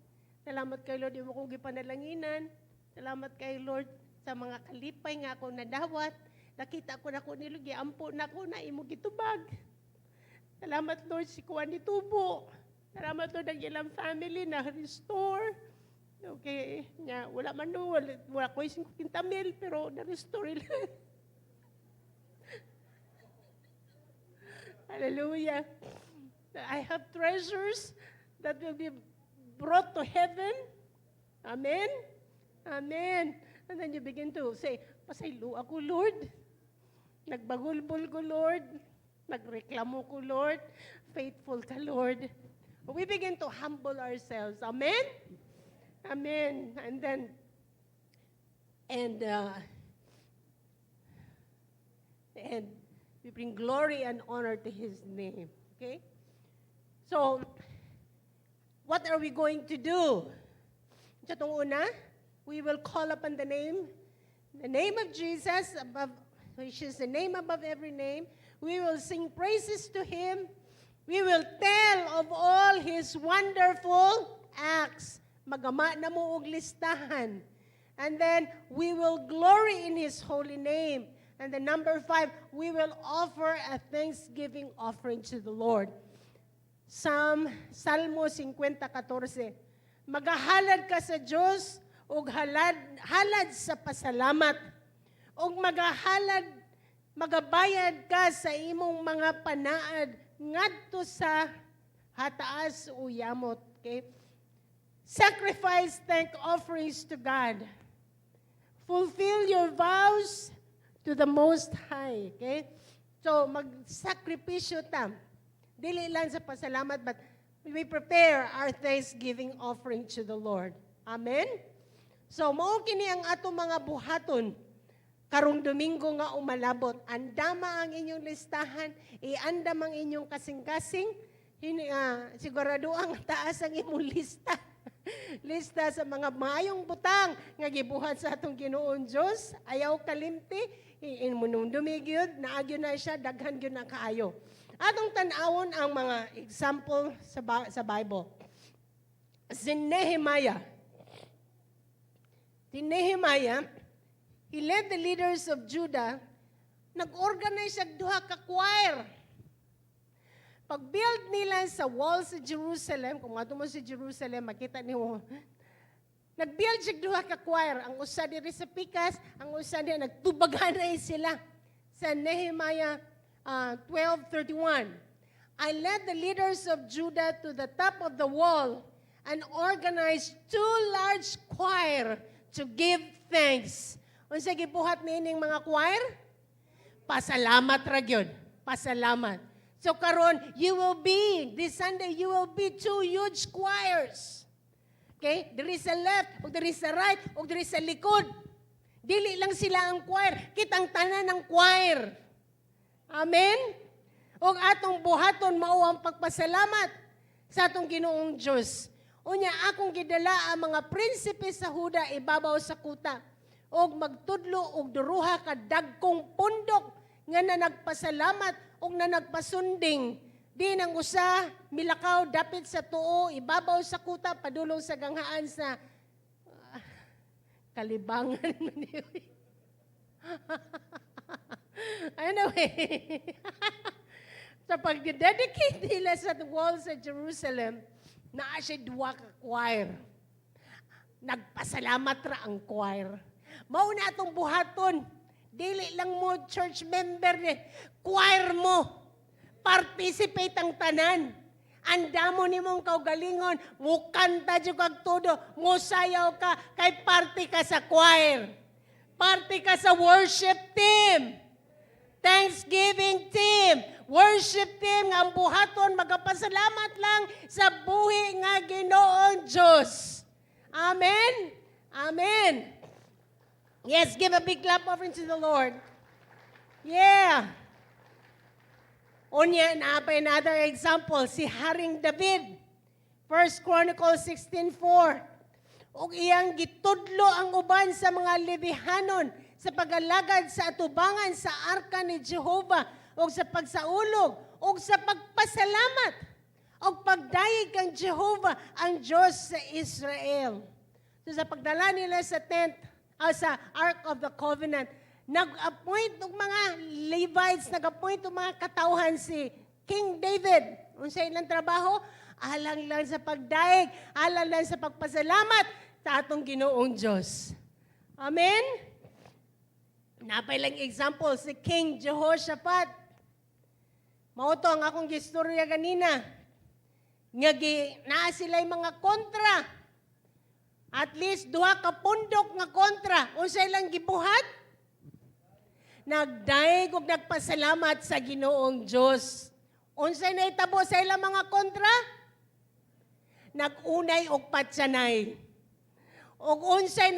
Salamat kay Lord, yung kong gipanalanginan. Salamat kay Lord sa mga kalipay nga ako nadawat. Nakita ko na ko nilugi, ampo na ko na imo gitubag. Salamat Lord, si Kuan ni Tubo. Salamat Lord, ang ilang family na restore. Okay, nga, wala man no, wala ko isang kintamil, pero na-restore lang. Hallelujah. I have treasures that will be brought to heaven. Amen? Amen. And then you begin to say, pasaylo ako, Lord. Nagbagulbol ko, Lord. Nagreklamo ko, Lord. Faithful ka, Lord. We begin to humble ourselves. Amen? Amen. And then, and we bring glory and honor to His name. Okay? So, what are we going to do? Sa itong una, we will call upon the name of Jesus, above, which is the name above every name. We will sing praises to Him. We will tell of all His wonderful acts. Magama na mo og listahan. And then, we will glory in His holy name. And then number 5, we will offer a thanksgiving offering to the Lord. Salmo 50:14. Magahalad ka sa Diyos ug halad sa pasalamat. Ug magabayad ka sa imong mga panaad ngadto sa hataas o yamot. Okay? Sacrifice thank offerings to God. Fulfill your vows to the Most High. Okay? So, magsakripisyo ta. Dili lang sa pasalamat, but we prepare our thanksgiving offering to the Lord. Amen? So, mao kini ang ato mga buhaton. Karong Domingo nga umalabot. Andama ang inyong listahan, iandam ang inyong kasing-kasing, sigurado ang taas ang imong lista. Lista sa mga maayong butang nga gibuhat sa atong Ginoon Dios, ayaw kalimti, imunong dumigyod, naagyo na siya, daghan gyud na kaayo. Atong tan-awon ang mga example sa Bible. Si Nehemiah, he led the leaders of Judah, nag-organize siya duha ka choir. Pag-build nila sa walls sa Jerusalem, kung mato mo sa Jerusalem, makita niyo, nag-build siya duha ka choir. Ang usa diri sa pikas, ang usa diri nagtubaganay sila. Sa Nehemiah 12:31. I led the leaders of Judah to the top of the wall and organized 2 large choir to give thanks. Unsa gibuhat niining mga choir? Pasalamat ra gyud. Pasalamat. So karon, this Sunday, you will be 2 huge choirs. Okay? Diri sa left, o diri sa right, o diri sa likod. Dili lang sila ang choir. Kitang tanan ng choir. Amen? O atong buhaton mao ang pagpasalamat sa atong Ginoong Diyos. Unya akong gidala ang mga prinsipe sa Huda ibabaw sa kuta. Og magtudlo og duruha ka dagkong pundok nga na nagpasalamat og na nagpasunding. Di nang usa milakaw dapit sa tuo ibabaw sa kuta padulong sa ganghaan sa kalibangan. Anyway, sa pag-dedicate nila sa walls sa Jerusalem, naa siya duwa ka choir. Nagpasalamat ra ang choir. Mao na atong buhaton. Dili lang mo church member ni choir mo. Participate ang tanan. Andamo ni mong kaugalingon, mukanta dyan kag todo, musayaw ka, kay party ka sa choir. Party ka sa worship team. Thanksgiving team. Worship team nga ang buhaton, magapasalamat lang sa buhi nga Ginoong Diyos. Amen? Amen. Yes, give a big clap offering to the Lord. Yeah. Unya, naapay another example, si Haring David. 1 Chronicles 16:4. Og iyang gitudlo ang uban sa mga Levihanon sa pagalagad sa atubangan sa arka ni Jehovah og sa pagsaulog og sa pagpasalamat og pagdayeg kang Jehovah ang Diyos sa Israel. So sa pagdala nila sa tent, sa Ark of the Covenant, nag-appoint ng mga Levites, nag-appoint ng mga katauhan si King David. Unsa ilang trabaho? Alang lang sa pagdaig, alang lang sa pagpasalamat sa atong Ginoong Diyos. Amen? Napay lang example, si King Jehoshaphat. Mauto ang akong gistorya ganina. Naa sila'y mga kontra. At least duha ka pundok nga kontra. Unsa ilang gibuhat? Nagdaig ug nagpasalamat sa Ginoong Diyos. Unsay nahitabo sa ilang mga kontra? Nagunay og patsanay. Og unsay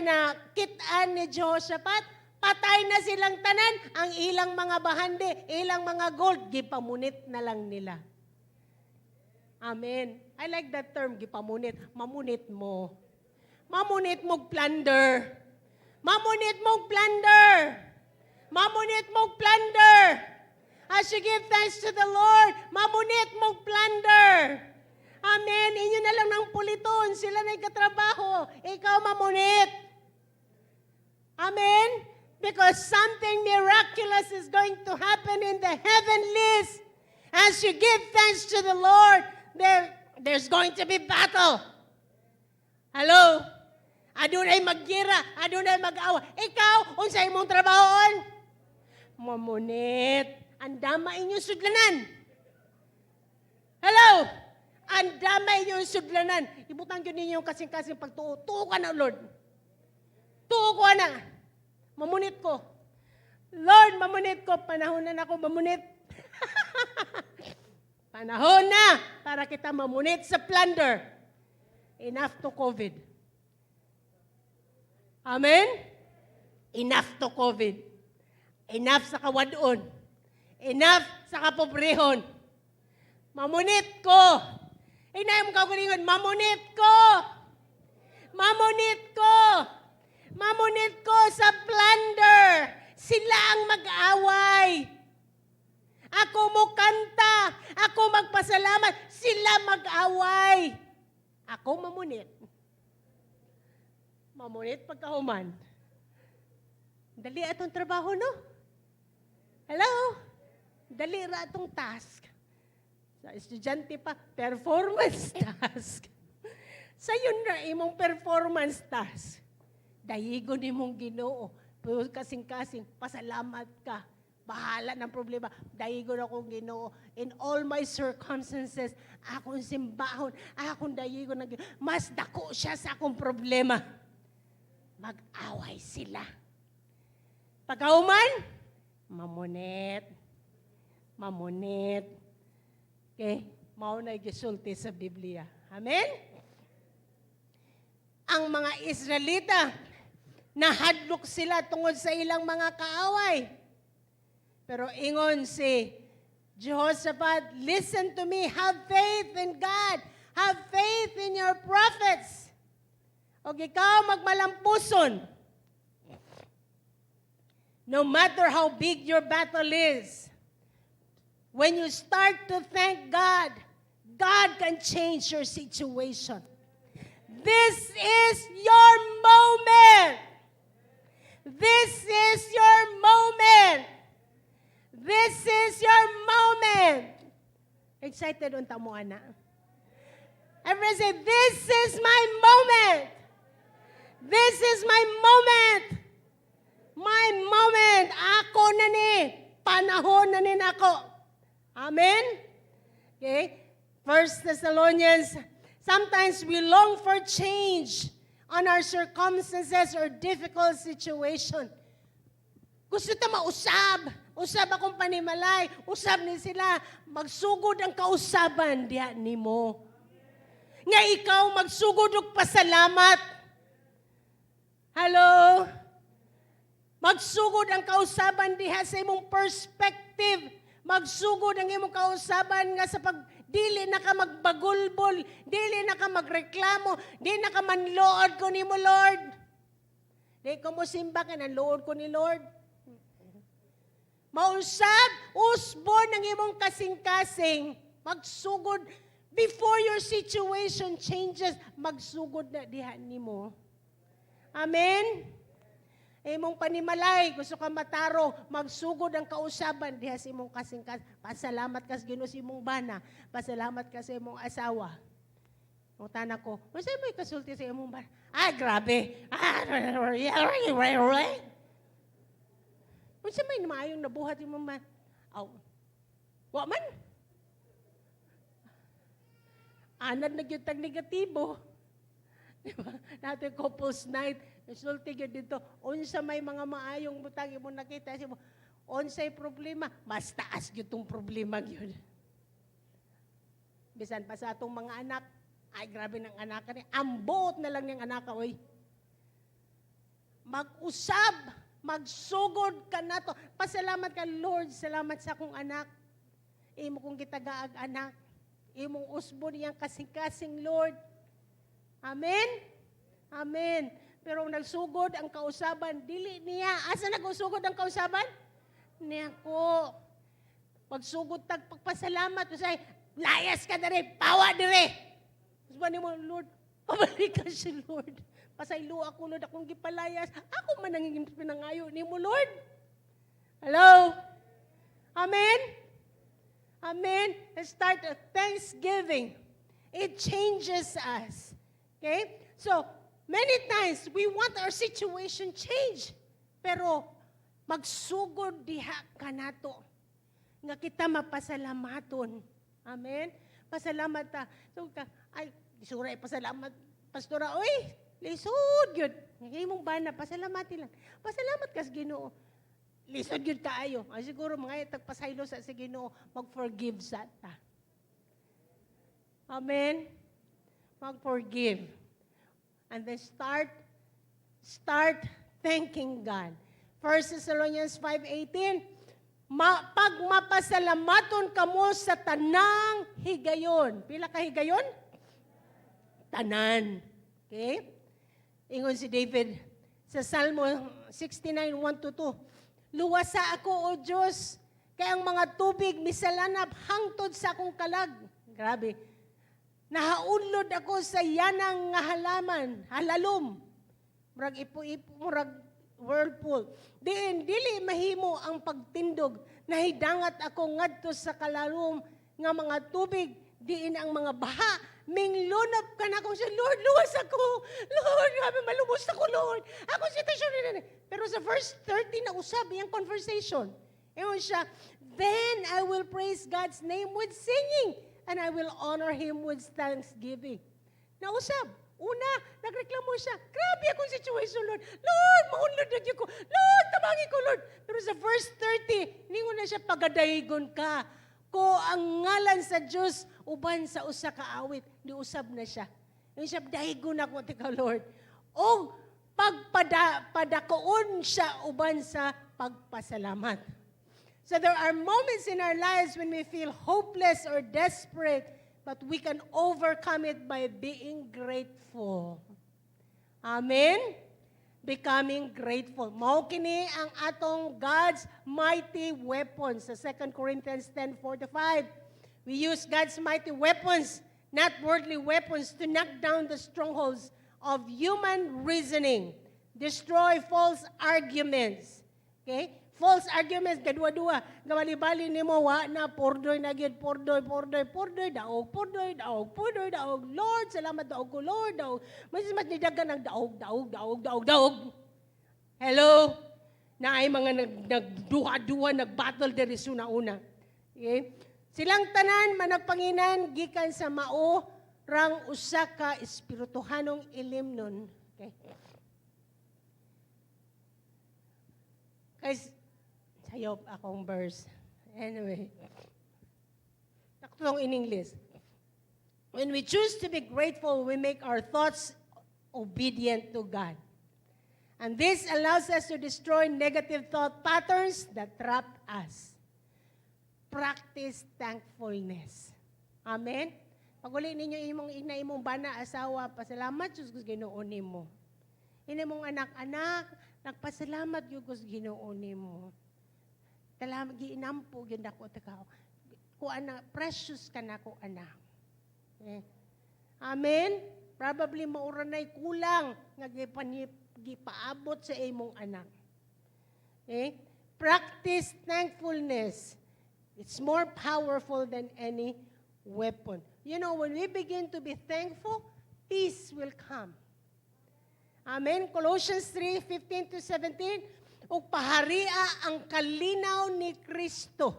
na kit-an ni Jehoshaphat, patay na silang tanan, ang ilang mga bahandi, ilang mga gold, gipamunit na lang nila. Amen. I like that term, gipamunit. Mamunit mo. Mamunit mo plunder. Mamunit mong plunder. Mamunit mong plunder. As you give thanks to the Lord, mamunit mong plunder. Amen. Inyo na lang ng puliton. Sila na katrabaho. Ikaw mamunit. Amen. Because something miraculous is going to happen in the heavenlies. As you give thanks to the Lord, there's going to be battle. Hello? Adunay maggira, adunay mag-awa. Ikaw, unsay imong trabahoon? Mamunit. Andama inyong sudlanan. Hello? Andama inyong sudlanan. Ibutang yun ninyo kasing-kasing pagtuo. Tuo ka na, Lord. Tuo ko na. Mamunit ko. Lord, mamunit ko. Panahon na ako mamunit. Panahon na para kita mamunit sa plunder. Enough to COVID. Amen? Enough to COVID. Enough sa kawadon. Enough sa kapobrehon. Mamunit ko. Inay mo kaugalingon, mamunit ko. Mamunit ko. Mamunit ko sa plunder. Sila ang mag-away. Ako mo kanta. Ako magpasalamat. Sila mag-away. Ako mamunit. Mamunit pagkahuman. Dali atong trabaho, no? Hello? Dali ra atong task. Sa estudyante pa, performance task. Sa yun na imong performance task. Dayigon imong Ginoo. Pero kasing-kasing, pasalamat ka. Bahala ng problema. Dayigon akong Ginoo. In all my circumstances, akong simbahon, akong dayigon ng Ginoo. Mas dako siya sa akong problema. Mag-away sila. Pagkauman, mamunit. Mamunit. Okay? Maunay gisulti sa Biblia. Amen? ang mga Israelita, nahadlok sila tungod sa ilang mga kaaway. Pero ingon si Jehoshaphat, listen to me, have faith in God, have faith in your prophets. O ikaw magmalampuson. No matter how big your battle is, when you start to thank God, God can change your situation. This is your moment. This is your moment. This is your moment. Excited unta mo, ana? Everyone say, this is my moment. This is my moment. My moment. Ako na ni. Panahon na ni ako. Amen? Okay? 1 Thessalonians, sometimes we long for change on our circumstances or difficult situation. Gusto ta mausab. Usab akong panimalay. Usab ni sila. Magsugod ang kausaban diha nimo. Nga ikaw magsugod og pasalamat. Hello? Magsugod ang kausaban diha sa imong perspective. Magsugod ang imong kausaban nga sa dili na ka magbagulbol, dili na ka magreklamo, dili na ka manlood ko nimo, Lord. Di ko mo simba ka ng lood ko ni Lord. Mausab, usbon ang imong kasing-kasing. Magsugod, before your situation changes, magsugod na diha nimo. Amen? Imong panimalay, gusto ka mataro, magsugod ang kausaban diha sa imong kasing-kasing. Pasalamat ka sa Ginoo sa imong bana. Pasalamat ka sa imong asawa. Ang tanak ko, masay mo ikasulti sa imong bana? Grabe. Kung siya may maayong nabuhat yung mga, wa man. Anad na yung tag negatibo. Diba? Natin couples night, nasulti yun dito, unsa may mga maayong butang mo nakita, unsay problema, mas taas yun itong problema yun. Bisan pa sa atong mga anak, grabe ng anak ka niya, ambot na lang ng anak ka, oy. Mag-usab, magsugod ka na to. Pasalamat ka, Lord, salamat sa akong anak. Imo kong kitagaag anak. Imong usbon niyang kasing-kasing, Lord. Amen? Amen. Pero nagsugod ang kausaban, dili niya. Asa nagsugod ang kausaban? Niya ko. Pagsugod tag pagpasalamat, usay, layas ka na rin, pawa na rin. Sabi mo, Lord, pabalik ka siya, Lord. Pasaylo ako, Lord, akong gipalayas. Ako man nangingin pinangayo ni mo, Lord. Hello? Amen? Amen? Let's start a Thanksgiving. It changes us. Okay? So, many times, we want our situation change. Pero, magsugod diha ka nato. Nga kita mapasalamaton. Amen? Pasalamat ta. So, suray, pasalamat. Pastora, oy, lisod yun. Ngayon mong bana, pasalamatin lang. Pasalamat ka sa Ginoo. Lisod yun kaayo. Siguro mga tagpasaylo sa Ginoo, mag-forgive sa ta. Amen? Mag-forgive. And then start thanking God. 1 Thessalonians 5:18, pag mapasalamaton kamo sa tanang higayon. Pila ka higayon? Tanan. Okay? Ingon si David sa Salmo 69:1-2. Luwasa ako, O Diyos, kaya ang mga tubig misalanap hangtod sa akong kalag. Grabe. Nahaunlod ako sa yanang nga halaman, halalom. Murag ipo-ipo, murag whirlpool. Dili mahimo ang pagtindog. Nahidangat ako ngadto sa kalalom nga mga tubig. Diin ang mga baha. Minglunap ka na ako siya, Lord, luwas ako. Lord, grabe, malubos ako, Lord. Ako sitwasyon. Pero sa verse 30 na usab, yung conversation. Ewan siya, then I will praise God's name with singing, and I will honor Him with thanksgiving. Nausab. Una, nagreklamo siya, grabe akong situation, Lord. Lord, maunlod na ko. Lord, tabangi ko, Lord. Pero sa verse 30, ningon na siya, pagadaygon ka. Ko ang ngalan sa Diyos, uban sa usa ka awit, niusab na siya. Yung siya, dahigon ako, tika Lord. O, padakoon siya uban sa pagpasalamat. So there are moments in our lives when we feel hopeless or desperate, but we can overcome it by being grateful. Amen? Becoming grateful. Mao kini ang atong God's mighty weapons. Sa 2 Corinthians 10:4-5, we use God's mighty weapons, not worldly weapons, to knock down the strongholds of human reasoning, destroy false arguments. Okay? False arguments, kadua-dua. Gawali-bali ni mo, wa na, pordoy na gyud, pordoy, daog. Lord, salamat daog ko, Lord, daog. Mas nidagan ng daog. Hello? Na ay mga nagduha-duha, nagbattle diri una. Okay? Silang tanan, managpanginan, gikan sa mao, rang usa ka espirituhanong ilim nun. Okay? Guys, sayop akong verse. Anyway. Taktong in English. When we choose to be grateful, we make our thoughts obedient to God. And this allows us to destroy negative thought patterns that trap us. Practice thankfulness. Amen? Pag uli ninyo imong bana, asawa, pasalamat, Diyos ko Ginoo nimo. Ini mong anak-anak, nagpasalamat yung Diyos Ginoo nimo. Talagang giinampo yun ako. Ko anak, precious ka na ko anak. Eh. Amen? Probably mauranay kulang nga gipaabot sa imong anak. Eh? Practice thankfulness. It's more powerful than any weapon. You know, when we begin to be thankful, peace will come. Amen? Colossians 3:15-17, ug paharia ang kalinaw ni Kristo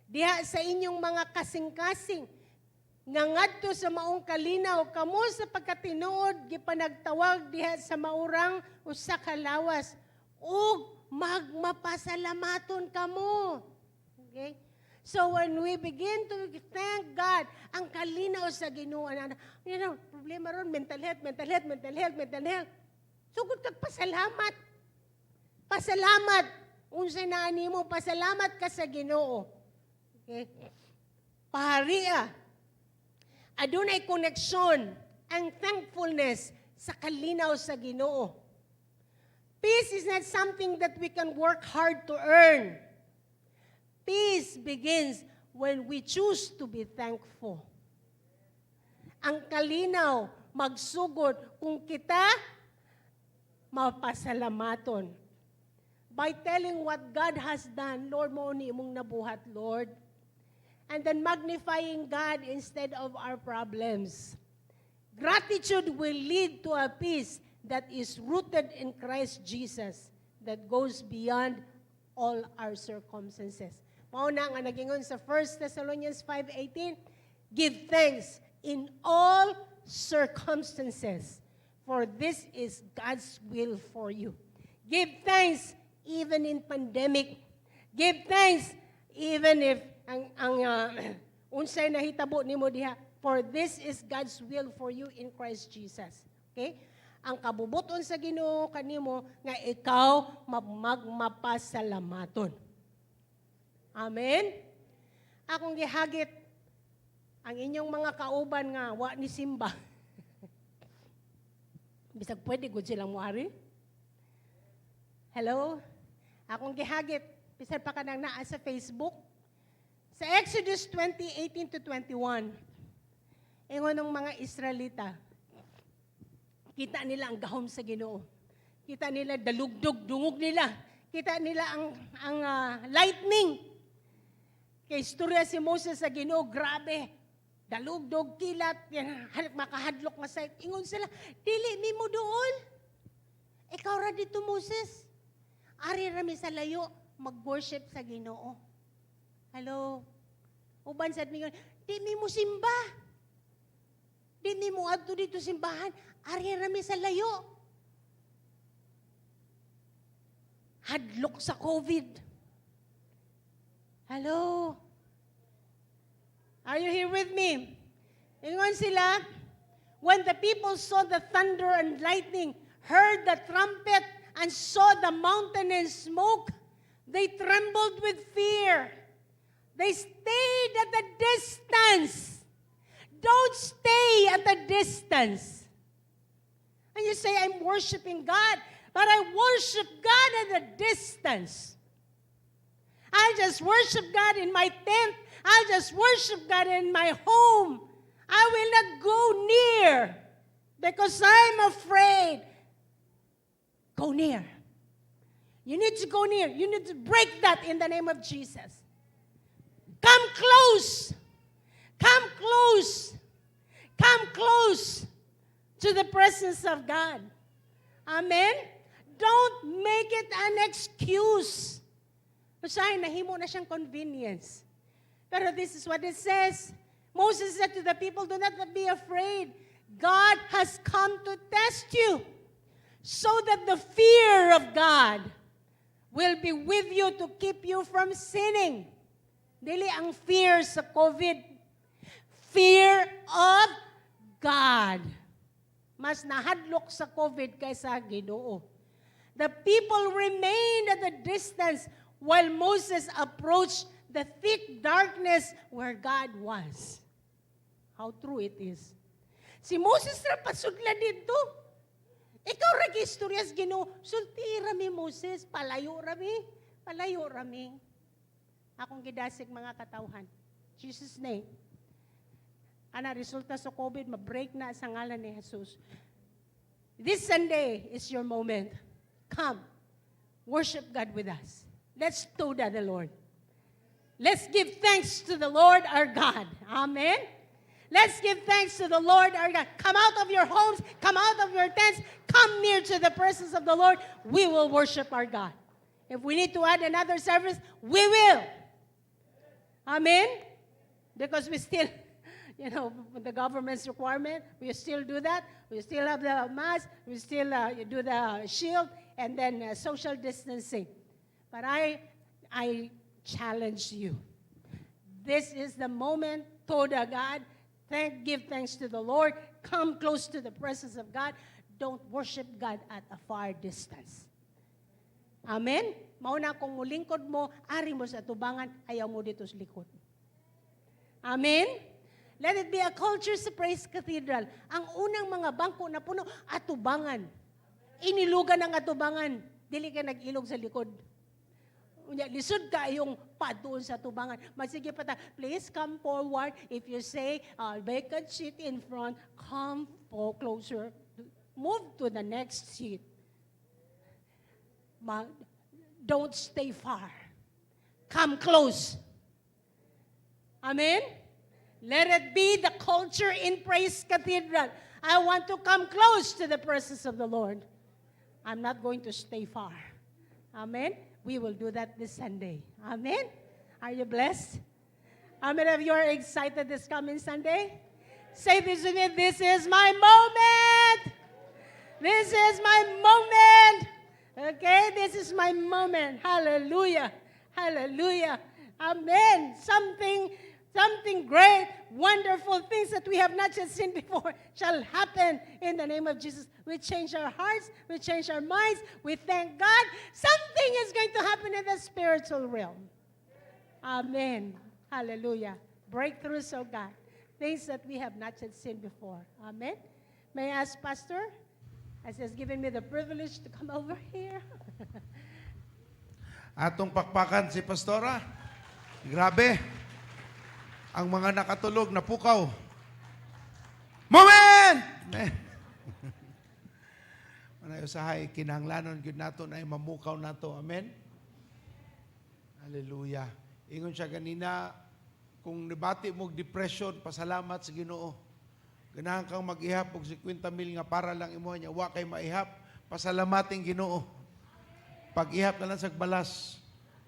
diha sa inyong mga kasing-kasing nga ngadto sa maong kalinaw kamo sa pagkatinuod gipanagtawag diha sa maurang usa ka lawas ug magmapasalamaton kamo. Okay? So when we begin to thank God, ang kalinaw sa Ginoo, you know, problema ron mental health. Sugod kag pasalamat. Pasalamat. Unsay naa nimo, pasalamat ka sa Ginoo. Okay? Paharia. Adunay koneksyon ang thankfulness sa kalinaw sa Ginoo. Peace is not something that we can work hard to earn. Peace begins when we choose to be thankful. Ang kalinaw magsugod kung kita mapasalamaton. By telling what God has done, Lord, mo ni imong nabuhat, Lord. And then magnifying God instead of our problems. Gratitude will lead to a peace that is rooted in Christ Jesus that goes beyond all our circumstances. Mauna nga nagingon sa 1 Thessalonians 5:18, give thanks in all circumstances, for this is God's will for you. Give thanks even in pandemic. Give thanks even if unsay nahitabo nimo diha, for this is God's will for you in Christ Jesus. Okay? Ang kabubuton sa Ginoo kanimo nga ikaw magmapasalamaton. Amen? Akong gihagit ang inyong mga kauban nga wa ni simba. Bisag pwede gud silang muari. Hello? Akong gihagit, bisag pa kanang naa sa Facebook. Sa Exodus 20:18-21, ingon ng mga Israelita, kita nila ang gahom sa Ginoo. Kita nila dalugdog, dungog nila. Kita nila ang lightning. Kay istorya si Moses sa Ginoo, grabe. Dalugdog, kilat, makahadlok nga sa ingon sila, dili mi mo dool. Ikaw ra dito, Moses. Ari rami sa layo, mag-worship sa Ginoo. Hello? Uban sa mi, di mi mo simba. Di mi mo adto dito simbahan. Ari rami sa layo. Hadlok sa COVID. Hello? Are you here with me? Ingon sila, When the people saw the thunder and lightning, heard the trumpet, and saw the mountain in smoke, they trembled with fear. They stayed at a distance. Don't stay at a distance. And you say, I'm worshiping God, but I worship God at a distance. I just worship God in my tent. I just worship God in my home. I will not go near because I'm afraid. Go near. You need to go near. You need to break that in the name of Jesus. Come close. Come close. Come close to the presence of God. Amen? Don't make it an excuse. Basahin, nahimo na siyang convenience. Pero this is what it says. Moses said to the people, do not be afraid. God has come to test you so that the fear of God will be with you to keep you from sinning. Dili ang fear sa COVID. Fear of God. Mas nahadlok sa COVID kaysa Ginoo. The people remained at a distance while Moses approached the thick darkness where God was. How true it is. Si Moses ra pasudla dito. Ikaw ra gistoryas Ginoo. Sulti rami Moses, palayo rami. Akong gidasig mga katawhan. Jesus name. Ana resulta sa COVID, ma-break na sa ngalan ni Jesus. This Sunday is your moment. Come, worship God with us. Let's do that, the Lord. Let's give thanks to the Lord our God. Amen. Let's give thanks to the Lord our God. Come out of your homes, come out of your tents, come near to the presence of the Lord. We will worship our God. If we need to add another service, we will. Amen. Because we still, with the government's requirement, we still do that. We still have the mask. We still do the shield and then social distancing. But I challenge you. This is the moment, Toda God. Give thanks to the Lord. Come close to the presence of God. Don't worship God at a far distance. Amen? Mauna kung mulingkod mo, ari mo sa tubangan, ayaw mo dito sa likod. Amen? Let it be a culture sa Praise Cathedral. Ang unang mga bangko na puno, atubangan. Inilugan ang atubangan. Dili ka nag-ilog sa likod. Lisod ka yung doon sa tubangan. Magsige pa ta, please come forward. If you say, vacant seat in front, come closer. Move to the next seat. Don't stay far. Come close. Amen? Let it be the culture in Praise Cathedral. I want to come close to the presence of the Lord. I'm not going to stay far. Amen? We will do that this Sunday. Amen? Are you blessed? How many of you are excited this coming Sunday? Say this with me, this is my moment. This is my moment. Okay? This is my moment. Hallelujah. Hallelujah. Amen. Something great, wonderful things that we have not yet seen before shall happen in the name of Jesus. We change our hearts, we change our minds, we thank God. Something is going to happen in the spiritual realm. Amen. Hallelujah. Breakthroughs, oh God. Things that we have not yet seen before. Amen. May I ask Pastor, as he has given me the privilege to come over here. Atong pakpakan si Pastora. Grabe. Ang mga nakatulog na pukaw. Moment! Manayo sahay, kinahanglanon gyud nato na mamukaw nato. Amen? Hallelujah. Ingon siya ganina, kung nabati mo depression, pasalamat sa Ginoo. Ganahan kang mag-ihap og 50,000 nga para lang imo niya, wa kay maihap, pasalamating Ginoo. Pag-ihap na lang sa balas,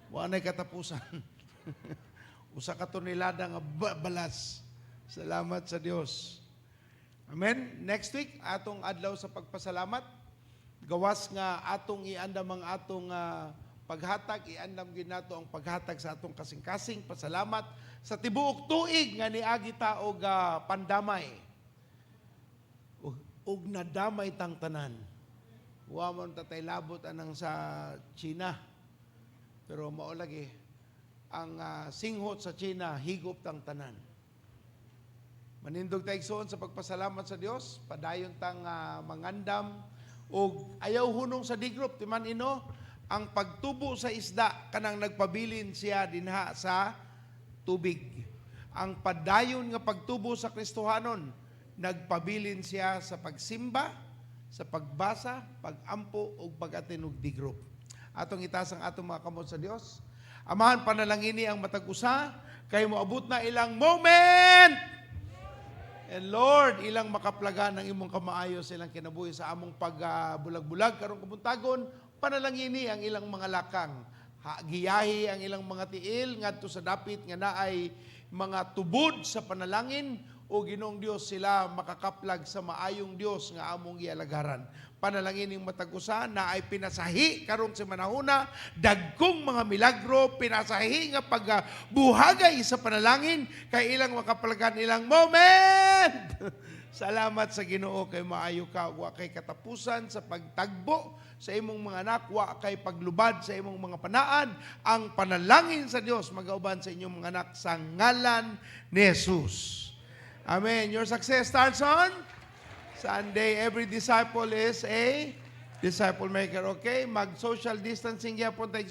wa nay katapusan. Usa ka tonelada nga balas. Salamat sa Dios. Amen. Next week atong adlaw sa pagpasalamat. Gawas nga atong iandam ang atong paghatag, iandam gyud nato ang paghatag sa atong kasing-kasing pasalamat sa tibuok tuig nga niagi ta og pandamay. ug nadamay tang tanan. Wa man tatay labot anang sa China. Pero mao lagi ang singhot sa China higop tang tanan. Manindog tayo sa pagpasalamat sa Dios, padayon tang mangandam ug ayaw hunong sa digroup timan ino ang pagtubo sa isda kanang nagpabilin siya dinha sa tubig. Ang padayon nga pagtubo sa Kristohanon nagpabilin siya sa pagsimba, sa pagbasa, pagampo ug pag-attend og digroup. Atong itaas ang atong mga kamot sa Dios. Amahan panalangini ang matag usa kay moabot na ilang moment. And Lord, ilang makaplagan ang imong kamaayo sa ilang kinabuhi sa among pagbulag-bulag karong kabuntagon, panalangini ang ilang mga lakang. Giyahi ang ilang mga tiil ngadto sa dapit nga naay mga tubod sa panalangin o Ginoong Dios sila makakaplag sa maayong Dios nga among ialagaran. Panalangin ng matag-usa na ay pinasahi karong sa manahuna, dagkong mga milagro, pinasahi nga pagbuhagay sa panalangin, kay ilang makapalagan ilang moment. Salamat sa Ginoo kay maayo ka, wa kay katapusan sa pagtagbo sa imong mga anak, wa kay paglubad sa imong mga panaan. Ang panalangin sa Dios magauban sa inyong mga anak sa ngalan ni Jesus. Amen. Your success starts on Sunday. Every disciple is a disciple maker. Okay? Mag-social distancing yapon tayo